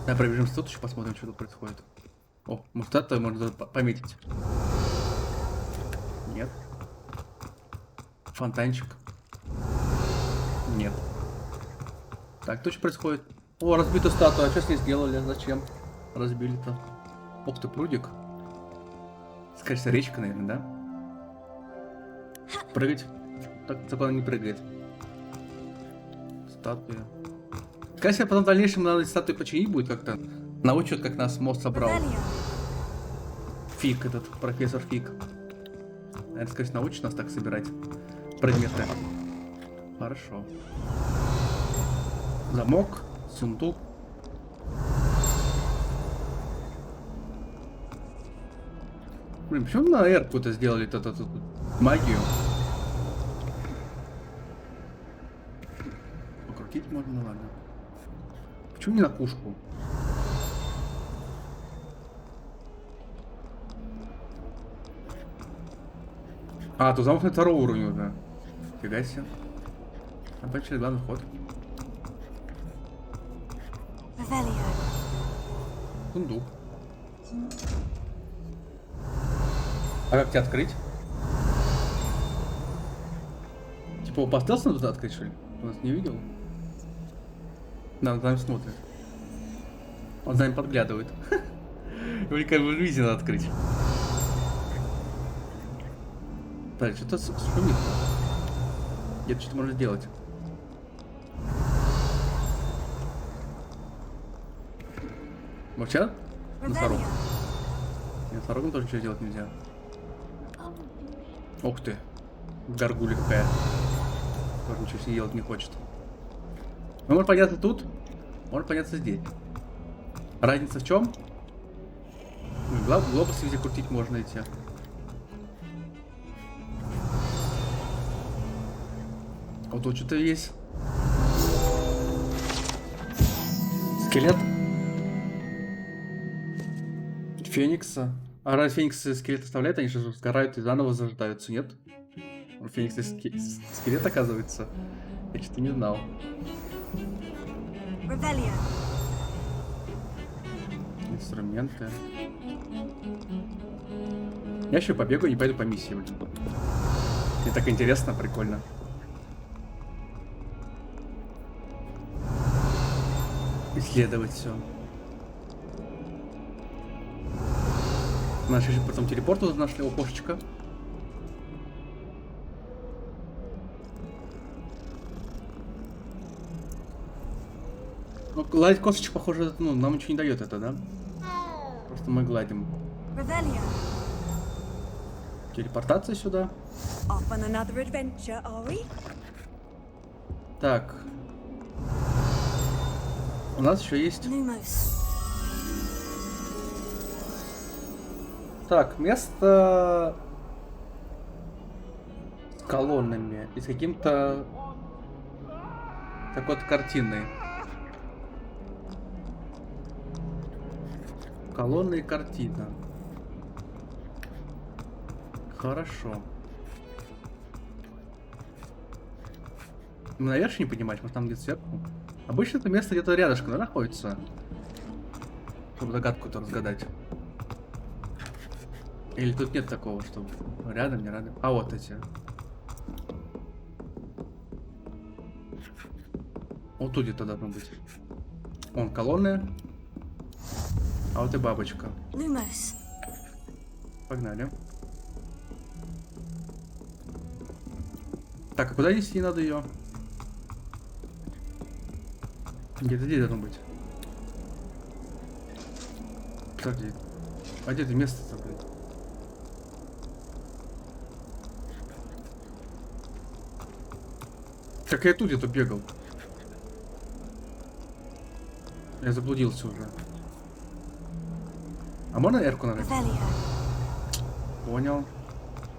Да, пробежимся тут еще, посмотрим, что тут происходит. О, может это можно пометить. Нет. Фонтанчик. Нет. Так, то что происходит? О, разбита статуя. А что с ней сделали? Зачем разбили-то? Ох ты, прудик. Скажется, речка, наверное, да? Прыгать. Так она не прыгает. Статуя. Кажется, потом в дальнейшем надо статую починить будет как-то. Научат, как нас мост собрал. Фиг этот, профессор Фиг. Это, скажем, научит нас так собирать предметы. Хорошо. Замок, сундук. Блин, почему на R какую-то сделали эту магию? Покрутить можно, ладно. Почему не на пушку? А, тут замок на второго уровня уже. Фига себе. Опять через главный вход. Сундук. А как тебя открыть? Типа его поставился туда открыть, что ли? Он нас не видел? Да, он за нами смотрит. Он за нами подглядывает. Его как бы видно надо открыть. Так, что-то шумит. Где-то что-то можно сделать. Молчат? Носорог. Носорогом тоже ничего делать нельзя. Ух ты. Горгулья какая. Тоже ничего себе делать не хочет. Ну, может подняться тут, может подняться здесь. Разница в чем? Глобусы везде крутить можно эти. Вот тут что-то есть. Скелет. Феникса. А раз Фениксы скелет оставляют, они же сгорают и заново заждаются, нет? Фениксы скелет, оказывается. Я что-то не знал. Инструменты. Я еще побегаю и пойду по миссии, блин. Мне так интересно, прикольно. Исследовать все. Нашли же потом телепорт, тут нашли окошечко. Ну, гладить косточек, похоже, ну, нам ничего не дает это, да? Просто мы гладим. Телепортация сюда. Так. У нас еще есть... Так, место с колоннами и с каким-то такой вот картиной. Колонна и картина. Хорошо. Мы наверх не поднимать, может там где-то сверху? Обычно это место где-то рядышком, да, находится? Чтобы загадку-то разгадать. Или тут нет такого, чтобы рядом, не рядом. А вот эти. Вот тут где-то должно быть. Вон колонны. А вот и бабочка. Погнали. Так, а куда нести надо ее? Где-то здесь должно быть. Подожди. А где это место-то, блин? Как я тут где-то бегал. Я заблудился уже. А можно R-ку нажать? Понял.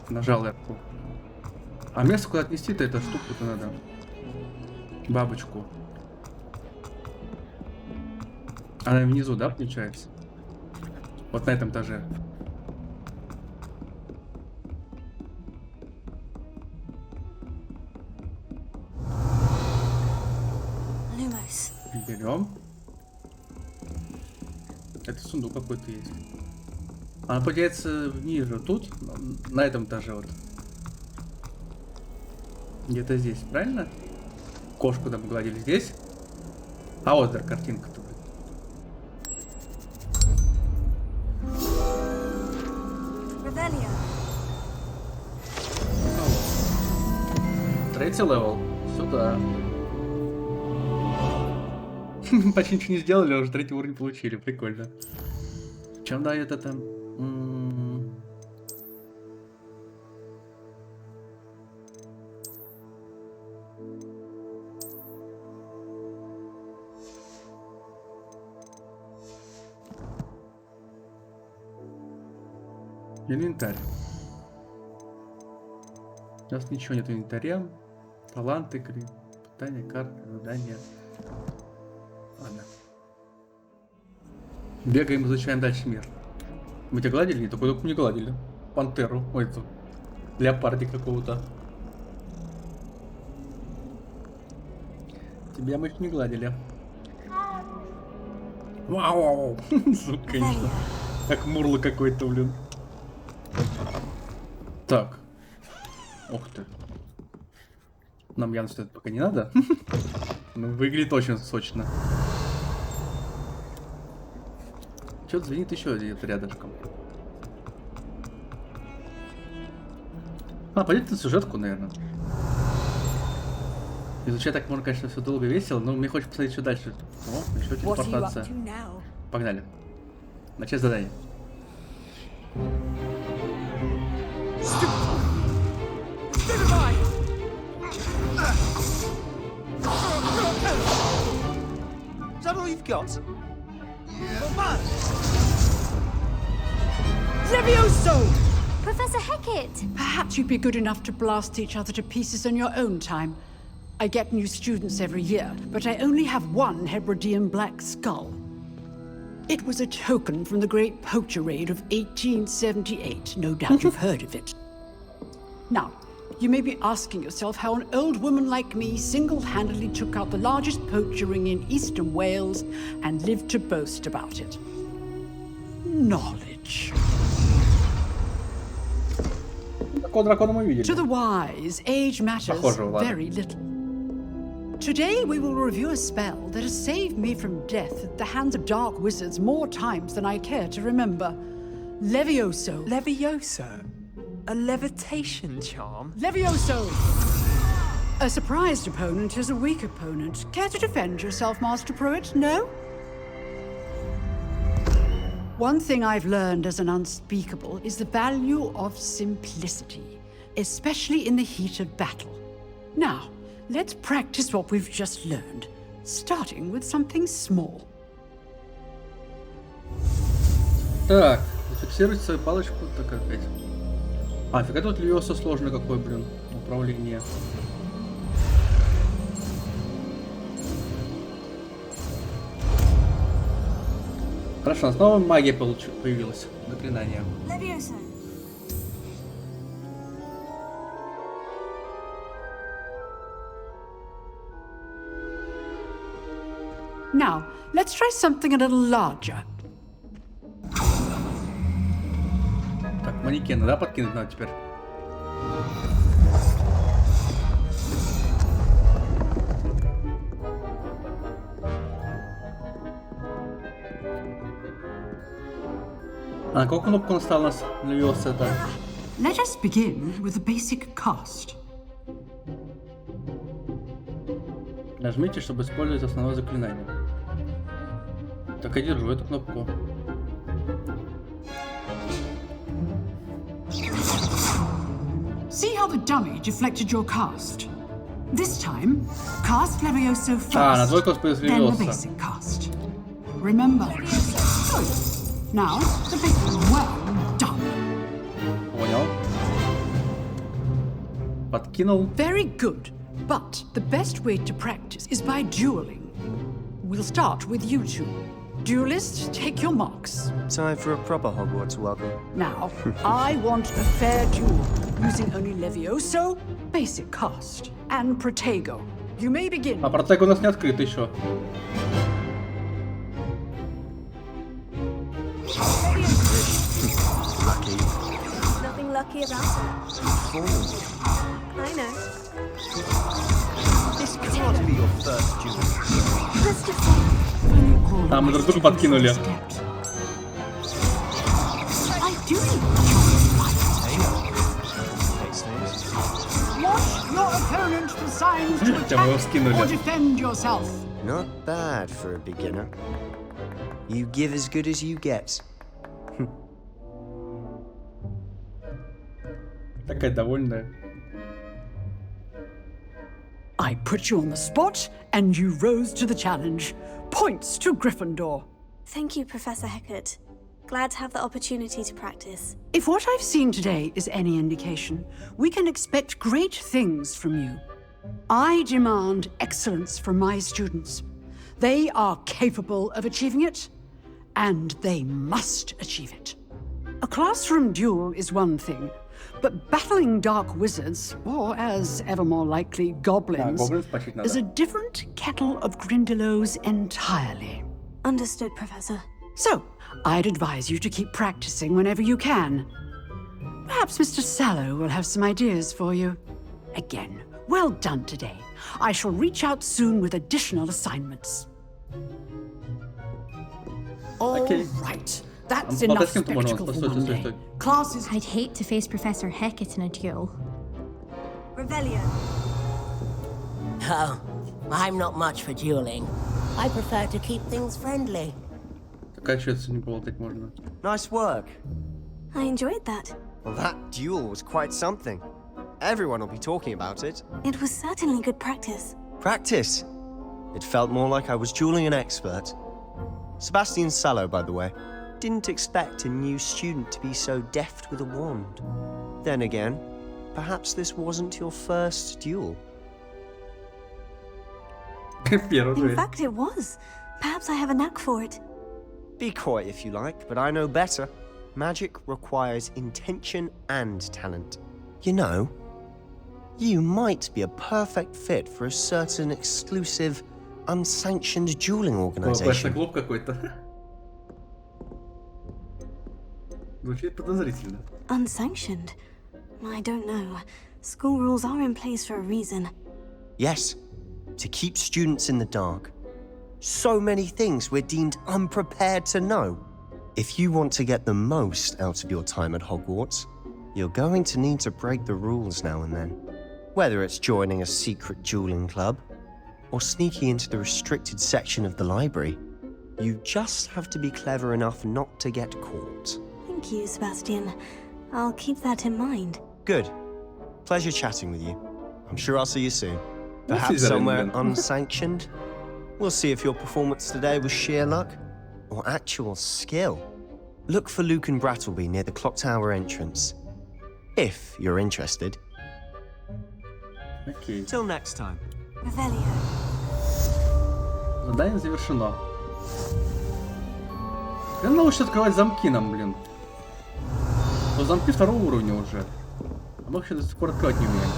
Нажал R-ку. А место куда отнести-то эту штуку-то надо. Бабочку. Она внизу, да, получается? Вот на этом этаже. Берем. Это сундук какой-то есть. Она появляется ниже, тут, на этом этаже вот. Где-то здесь, правильно? Кошку там гладили здесь. А вот да, картинка-то. Третий левел. Сюда. Почти ничего не сделали, а уже третий уровень получили. Прикольно. Чем дает это? Инвентарь. У нас ничего нет инвентаря. Таланты, питание, карты, задания. Ладно. Бегаем, изучаем дальше мир. Мы тебя гладили? Не, только не гладили. Пантеру. Ой, это леопардик какого-то. Тебя мы еще не гладили. Вау! Звук, конечно. Как мурло какой-то, блин. Так. Ух ты. Нам явно что-то пока не надо. Но выглядит очень сочно. Что-то звенит еще где-то рядышком. А, пойдет на сюжетку, наверное. Изучать так можно, конечно, все долго весело, но мне хочется посмотреть, что дальше. О, еще телепортация. Погнали. Начать задание. Is that all you've got? Levioso! Professor Hecat! Perhaps you'd be good enough to blast each other to pieces in your own time. I get new students every year, but I only have one Hebridean black skull. It was a token from the Great Poacher Raid of 1878. No doubt you've heard of it. Now, you may be asking yourself how an old woman like me single-handedly took out the largest poacher ring in eastern Wales and lived to boast about it. Knowledge. To the wise, age matters very little. Today we will review a spell that has saved me from death at the hands of dark wizards more times than I care to remember. Levioso. Levioso? A levitation charm? Levioso! A surprised opponent is a weak opponent. Care to defend yourself, Master Pruitt? No? One thing I've learned as an unspeakable is the value of simplicity, especially in the heat of battle. Now, let's practice what we've just learned, starting with something small. Так, зафиксировать свою палочку, так опять. А, фига тут Левиоса сложный какой, блин, управление. Хорошо, снова магия появилась, заклинание. Leviosa. Now, let's try something a little larger. Так, манекены, да, подкинуть надо теперь? А на какую кнопку он стал нас Левиоса это? Let us begin with the basic cast. Нажмите, чтобы использовать основное заклинание. Так, я держу эту кнопку. See how the dummy deflected your cast? This time, cast Levioso first, на двойку спойлер then the Leviosa. basic cast. Remember. Good. Now, the basic. Well done. Понял. Подкинул. Very good. But the best way to practice is by dueling. We'll start with you two. Duelists, take your marks. Time for a proper Hogwarts welcome. Now, I want a fair duel, using only Levioso, basic cast, and Protego. You may begin. А Протего у нас не открыт еще. Lucky. Nothing lucky about it. I know. This can't be your first duel. Let's just say. А, мы друг друга подкинули. I do Watch your opponent for signs to attack or defend yourself. Not bad for a beginner. You give as good as you get. Такая довольная. I put you on the spot, and you rose to the challenge. Points to Gryffindor. Thank you, Professor Hecat. Glad to have the opportunity to practice. If what I've seen today is any indication, we can expect great things from you. I demand excellence from my students. They are capable of achieving it, and they must achieve it. A classroom duel is one thing, but battling dark wizards, or as ever more likely, goblins, is a different kettle of Grindylows entirely. Understood, Professor. So, I'd advise you to keep practicing whenever you can. Perhaps Mr. Sallow will have some ideas for you. Again, well done today. I shall reach out soon with additional assignments. All right. That's enough spectacle for one day. Classes. I'd hate to face Professor Hecat in a duel. Revelio. Oh, I'm not much for dueling. I prefer to keep things friendly. Nice work. I enjoyed that. Well, that duel was quite something. Everyone will be talking about it. It was certainly good practice. Practice? It felt more like I was dueling an expert. Sebastian Sallow, by the way. didn't expect a new student to be so deft with a wand. Then again, perhaps this wasn't your first duel. In fact, it was. Perhaps I have a knack for it. Be quiet if you like, but I know better. Magic requires intention and talent. You know, you might be a perfect fit for a certain exclusive, unsanctioned dueling organization. Клуб какой-то. Звучит подозрительно. Unsanctioned? I don't know. School rules are in place for a reason. Yes, to keep students in the dark. So many things we're deemed unprepared to know. If you want to get the most out of your time at Hogwarts, you're going to need to break the rules now and then. Whether it's joining a secret dueling club, or sneaking into the restricted section of the library, you just have to be clever enough not to get caught. Thank you, Sebastian. I'll keep that in mind. Good. Pleasure chatting with you. I'm sure I'll see you soon. Perhaps somewhere unsanctioned? We'll see if your performance today was sheer luck or actual skill. Look for Luke and Brattleby near the Clock Tower entrance, if you're interested. Okay. Till next time. Revelio. Задание завершено. Когда научится открывать замки нам, блин? То замки второго уровня уже. А мы вообще до сих пор открывать не умеем.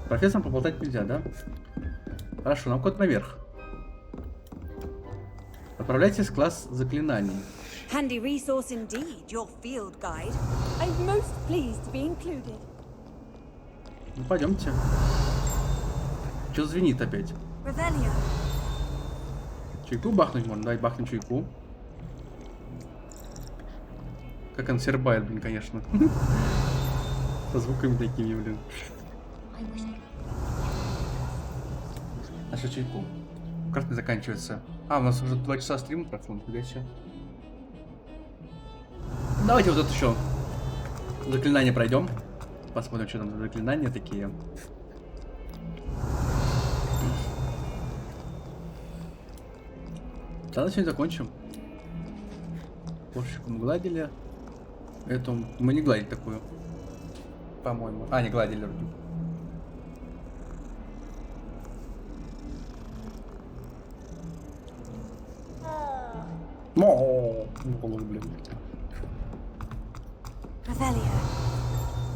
Профессором поболтать нельзя, да? Хорошо, нам код наверх. Отправляйтесь в класс заклинаний. Handy resource indeed, your field guide. I'm most pleased to be included. Ну пойдемте. Че звенит опять? Revelio. Чайку бахнуть можно, давай бахнем чайку. Как он сербает, блин, конечно. Со звуками такими, блин. А что чайку? Как не заканчивается? А, у нас уже 2 часа стрима прошло, нифига себе. Давайте вот это еще заклинание пройдем. Посмотрим, что там за заклинания такие. Тогда сегодня закончим. Кошечку мы гладили. Эту мы не гладили такую. По-моему. А, не гладили вроде. Блин.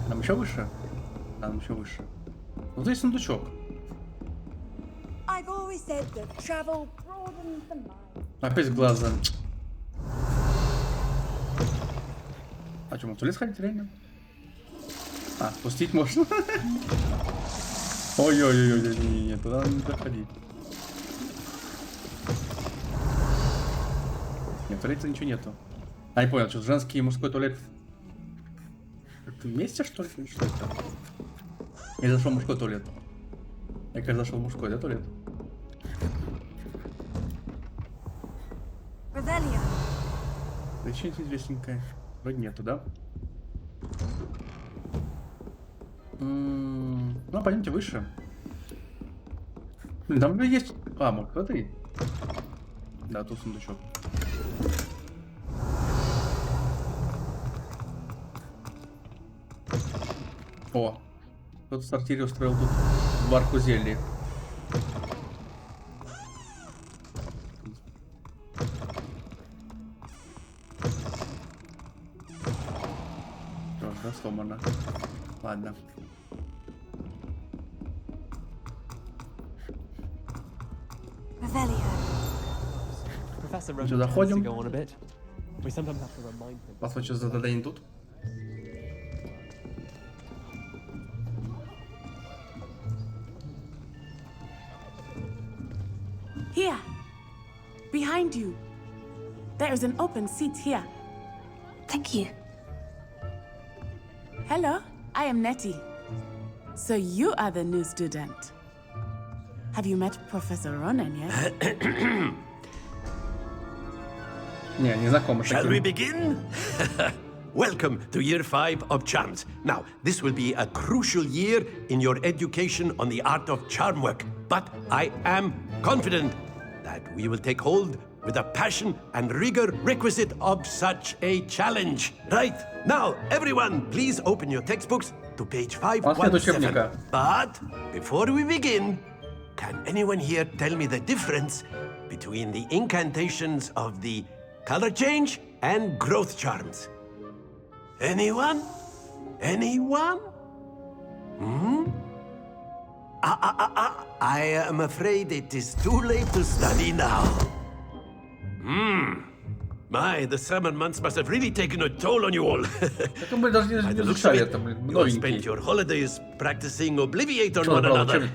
Нам еще выше? Да, нам еще выше. Вот здесь сундучок. Опять глаза. А что, мы в туалет сходить реально? А, спустить можно? Ой-ой-ой, не, туда не доходить. Нет, в туалете ничего нету. А, не понял, что женский и мужской туалет это вместе, что ли? Что это? Я зашел в мужской туалет. Я, кажется, зашел в мужской, да, туалет? Revelio. Да что-нибудь интересненькое. Вроде нету, да? Ну, пойдемте выше. Блин, там есть... А, может, смотри. Да, тут сундучок. О, кто-то в сортире устроил тут варку зелья. Тоже сломано. Ладно. Что, заходим? Посмотрим, что за задание тут. Here, behind you. There is an open seat here. Thank you. Hello, I am Nettie. So you are the new student. Have you met Professor Ronan yet? Shall we begin? Welcome to Year 5 of Charms. Now, this will be a crucial year in your education on the art of charm work. But I am confident that we will take hold with the passion and rigor requisite of such a challenge. Right, now, everyone, please open your textbooks to page 517. But before we begin, can anyone here tell me the difference between the incantations of the color change and growth charms? Anyone? Anyone? I am afraid it is too late to study now. My, the summer months must have really taken a toll on you all. Мы даже не изучали это, блин, You all новенькие. spent your holidays practicing Obliviate on one another.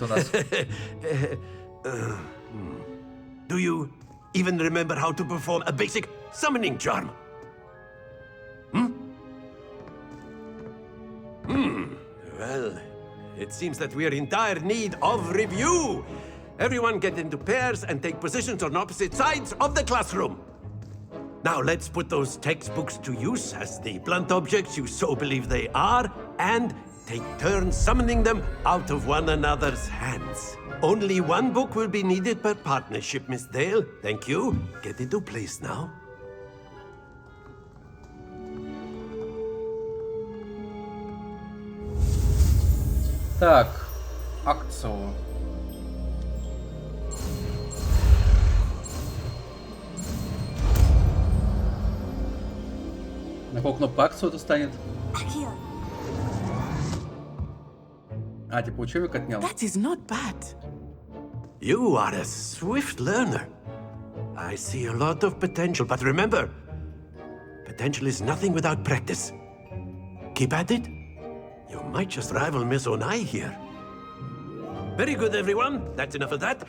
Do you even remember how to perform a basic summoning charm? Well, it seems that we are in dire need of review. Everyone get into pairs and take positions on opposite sides of the classroom. Now let's put those textbooks to use as the blunt objects you so believe they are, and take turns summoning them out of one another's hands. Only one book will be needed per partnership, Miss Dale. Thank you. Get into place now. Так, акцию. На какую кнопку акцию это станет? А, типа учебник отнял. That is not bad. You are a swift learner. I see a lot of potential, but remember, potential is nothing without practice. Keep at it. You might just rival Miss Onai here. Very good, everyone. That's enough of that.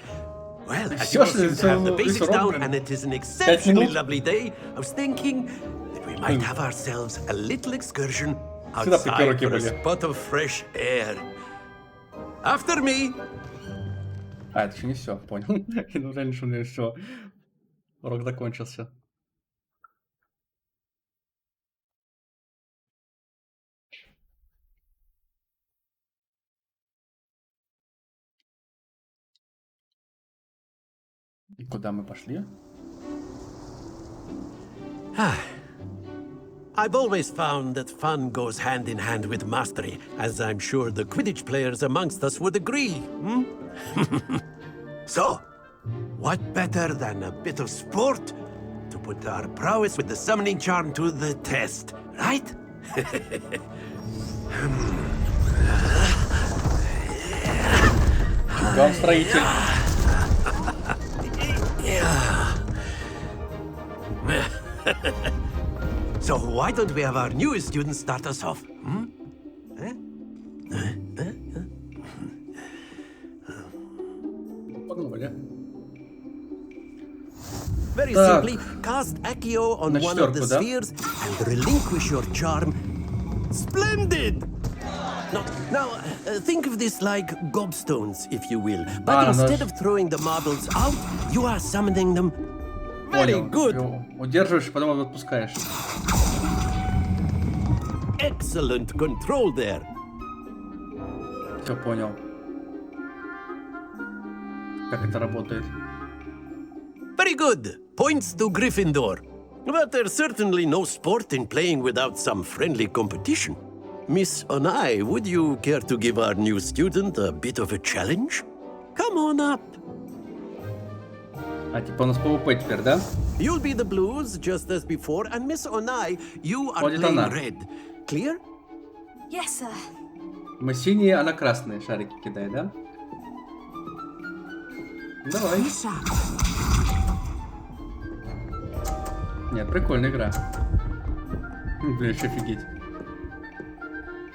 Well, as you all seem to have the basics down, and it is an exceptionally lovely day, I was thinking that we might have ourselves a little excursion outside for a spot of fresh air. After me. А, это еще не все, понял. Ну, раньше у меня все. Урок закончился. И куда мы пошли? I've always found that fun goes hand in hand with mastery, as I'm sure the Quidditch players amongst us would agree. So, what better than a bit of sport to put our prowess with the summoning charm to the test, right? Гон-строитель. So why don't we have our newest student start us off? Very simply, cast Accio on one of the spheres and relinquish your charm. Splendid! Now, think of this like gobstones, if you will. But instead of throwing the marbles out, you are summoning them. Very good. Удерживаешь, потом отпускаешь. Excellent control there. Все понял. Как это работает? Very good. Points to Gryffindor. But there's certainly no sport in playing without some friendly competition. Miss Onai, would you care to give our new student a bit of a challenge? Come on up. А типа у нас PvP теперь, да? You'll be the blues, just as before, and Miss Onai, you are playing red. Clear? Yes, sir. Мы синие, она красные шарики кидает, да? Давай. Нет, прикольная игра. Блин, еще офигеть.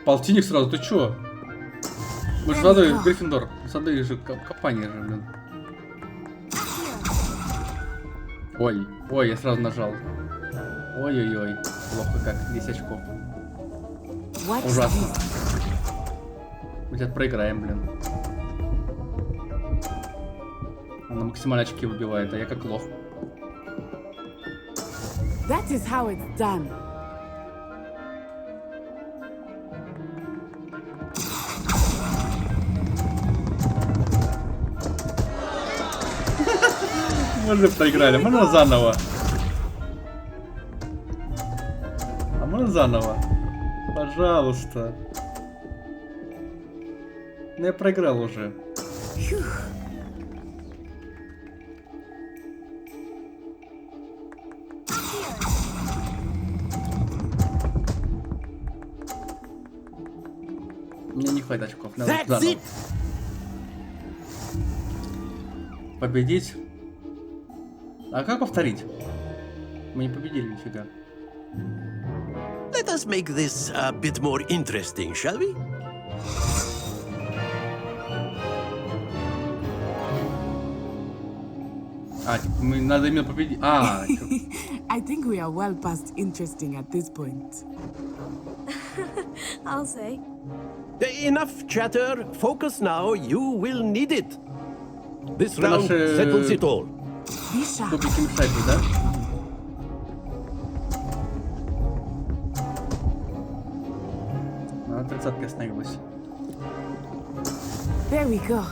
Полтинник сразу, ты чё? Мы же водой в Гриффиндор. Сады же компания же, блин. Ой, я сразу нажал. Ой-ой-ой. Плохо как, 10 очков. Ужасно. Мы сейчас проиграем, блин. Она максимально очки выбивает, а я как лох. That is how it's done. Мы же проиграли. Можно заново? А можно заново? Пожалуйста. Ну я проиграл уже. Мне не хватит очков. Надо заново. Победить. А как повторить? Мы не победили нифига. Let us make this a bit more interesting, shall we? Мы надо именно победить. I think we are well past interesting at this point. I'll say. Enough chatter. Focus now. You will need it. This round settles it all. Misha. Кубики мешают, да? На 30-ке остановилась. There we go.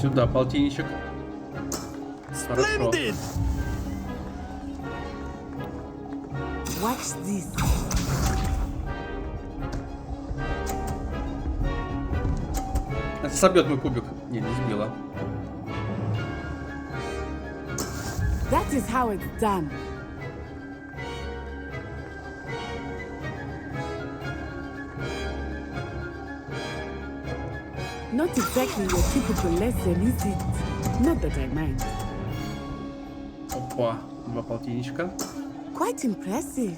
Сюда полтинничек. Хорошо. Watch this. Это собьет мой кубик. Не сбила. That is how it's done. Not exactly your typical lesson, is it? Not that I mind. Опа, 2 полтинничка. Quite impressive.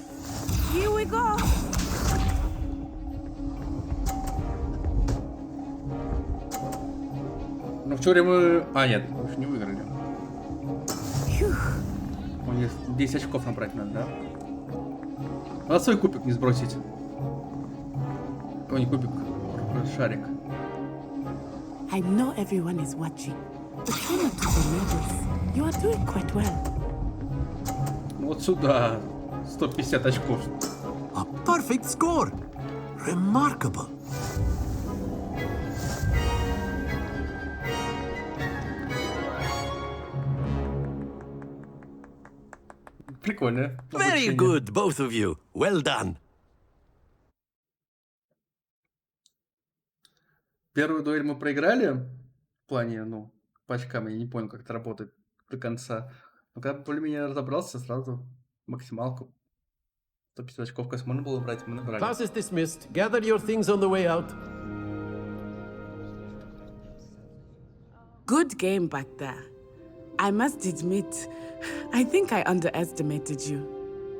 Here we go. Ну в теории мы... нет, мы не выиграли. У них 10 очков набрать надо, да? Надо свой кубик не сбросить. Ой, не кубик, шарик. I know everyone is watching, but try not to be nervous. You are doing quite well. Вот сюда. 150 очков. A perfect score. Remarkable. Прикольно. Very good, both of you. Well done. Первую дуэль мы проиграли. В плане, по очкам. Я не понял, как это работает до конца. Но когда более-менее разобрался, сразу максималку. 150 очков, как можно было брать, мы набрали. Class is dismissed. Gather your things on the way out. Good game back there. I must admit, I think I underestimated you.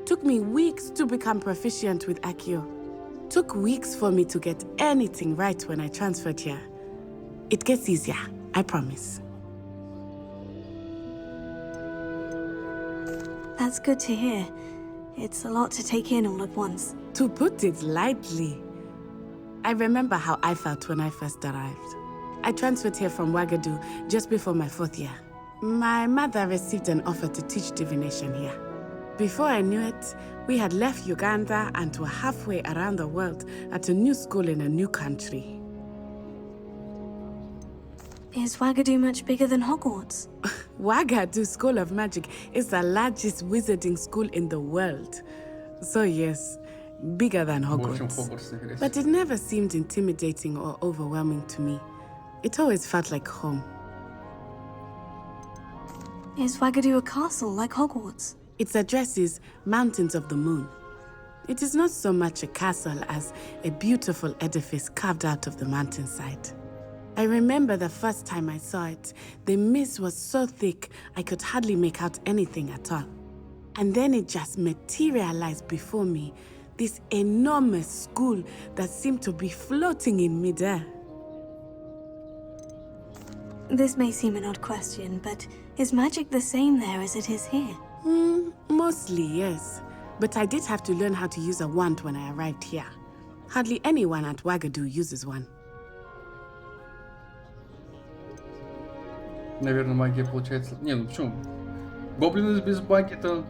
Took me weeks to become proficient with Accio. Took weeks for me to get anything right when I transferred here. It gets easier, I promise. That's good to hear. It's a lot to take in all at once. To put it lightly, I remember how I felt when I first arrived. I transferred here from Ouagadougou just before my 4th year. My mother received an offer to teach divination here. Before I knew it, we had left Uganda and were halfway around the world at a new school in a new country. Is Ouagadougou much bigger than Hogwarts? Ouagadougou School of Magic is the largest wizarding school in the world. So yes, bigger than Hogwarts. But it never seemed intimidating or overwhelming to me. It always felt like home. Is Ouagadougou a castle like Hogwarts? Its address is Mountains of the Moon. It is not so much a castle as a beautiful edifice carved out of the mountainside. I remember the first time I saw it, the mist was so thick I could hardly make out anything at all. And then it just materialized before me, this enormous school that seemed to be floating in midair. This may seem an odd question, but is magic the same there as it is here? Mostly, yes. But I did have to learn how to use a wand when I arrived here. Hardly anyone at Ouagadougou uses one. Наверное, магия получается... Не, ну почему? Гоблины без магии это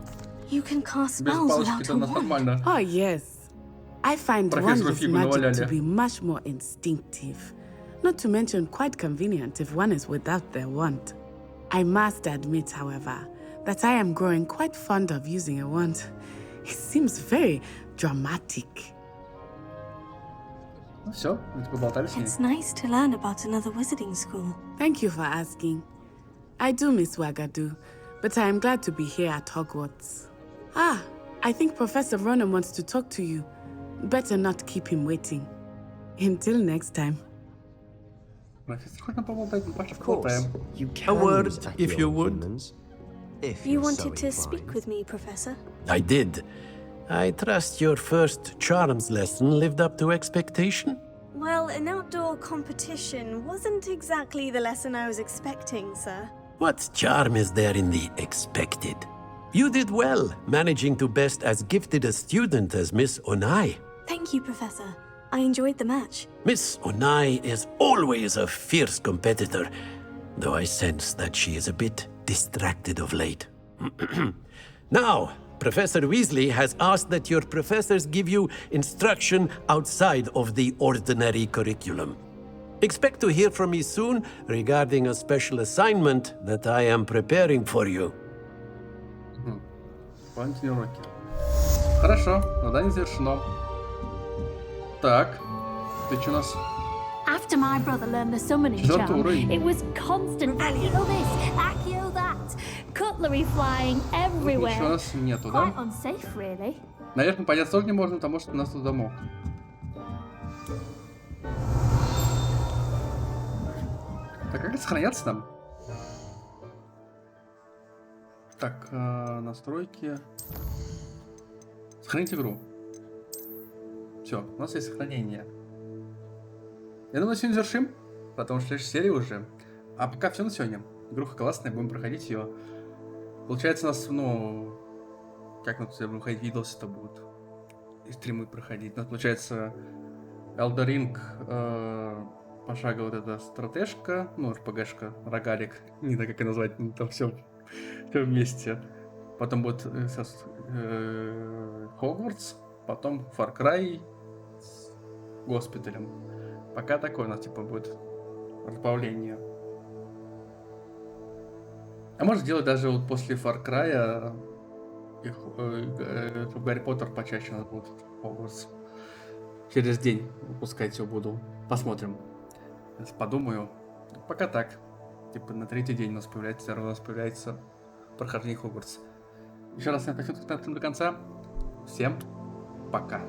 You can cast Без spells палочки without это a у нас wand. нормально. Oh, yes. I find Профессору wandless фигу magic наваляли. to be much more instinctive. Not to mention quite convenient if one is without their wand. I must admit, however, that I am growing quite fond of using a wand. It seems very dramatic. Ну все, мы поболтали с ней. It's nice to learn about another wizarding school. Thank you for asking. I do miss Wagadu, but I am glad to be here at Hogwarts. Ah, I think Professor Ronan wants to talk to you. Better not keep him waiting. Until next time. Of course. A word, if you would. You wanted to speak with me, Professor? I did. I trust your first charms lesson lived up to expectation? Well, an outdoor competition wasn't exactly the lesson I was expecting, sir. What charm is there in the expected? You did well, managing to best as gifted a student as Miss Onai. Thank you, Professor. I enjoyed the match. Miss Onai is always a fierce competitor, though I sense that she is a bit distracted of late. Now, Professor Weasley has asked that your professors give you instruction outside of the ordinary curriculum. Expect to hear from me soon regarding a special assignment that I am preparing for you. Дополнительные уроки. Хорошо, задание завершено. Так, ты что у нас? After my brother learned the summoning charm, it was constant Accio this, Accio that, cutlery flying everywhere. Ничего у нас нету, да? Quite unsafe, really. Наверх мы подняться тоже не можем, потому что у нас тут замок. Так, как это сохраняться там? Так, настройки. Сохранить игру. Все, у нас есть сохранение. Я думаю, сегодня завершим, потому что следующая серия уже. А пока все на сегодня. Игруха классная, будем проходить ее. Получается, у нас, ну, как мы будем выходить, видосы-то будут. И стримы проходить. У нас получается Elden Ring, пошаговая вот эта стратежка, ну, РПГшка, рогалик, не знаю, как ее назвать, там все вместе. Потом будет сейчас Hogwarts, потом Far Cry с госпиталем. Пока такое у нас типа будет разбавление. А может сделать даже вот после Far Cry чтобы Гарри Поттер почаще надо будет Hogwarts. Через день выпускать его буду. Посмотрим. Сейчас подумаю. Пока так. Типа на третий день у нас появляется прохождение Хогвартс. Еще раз всем спасибо до конца. Всем пока.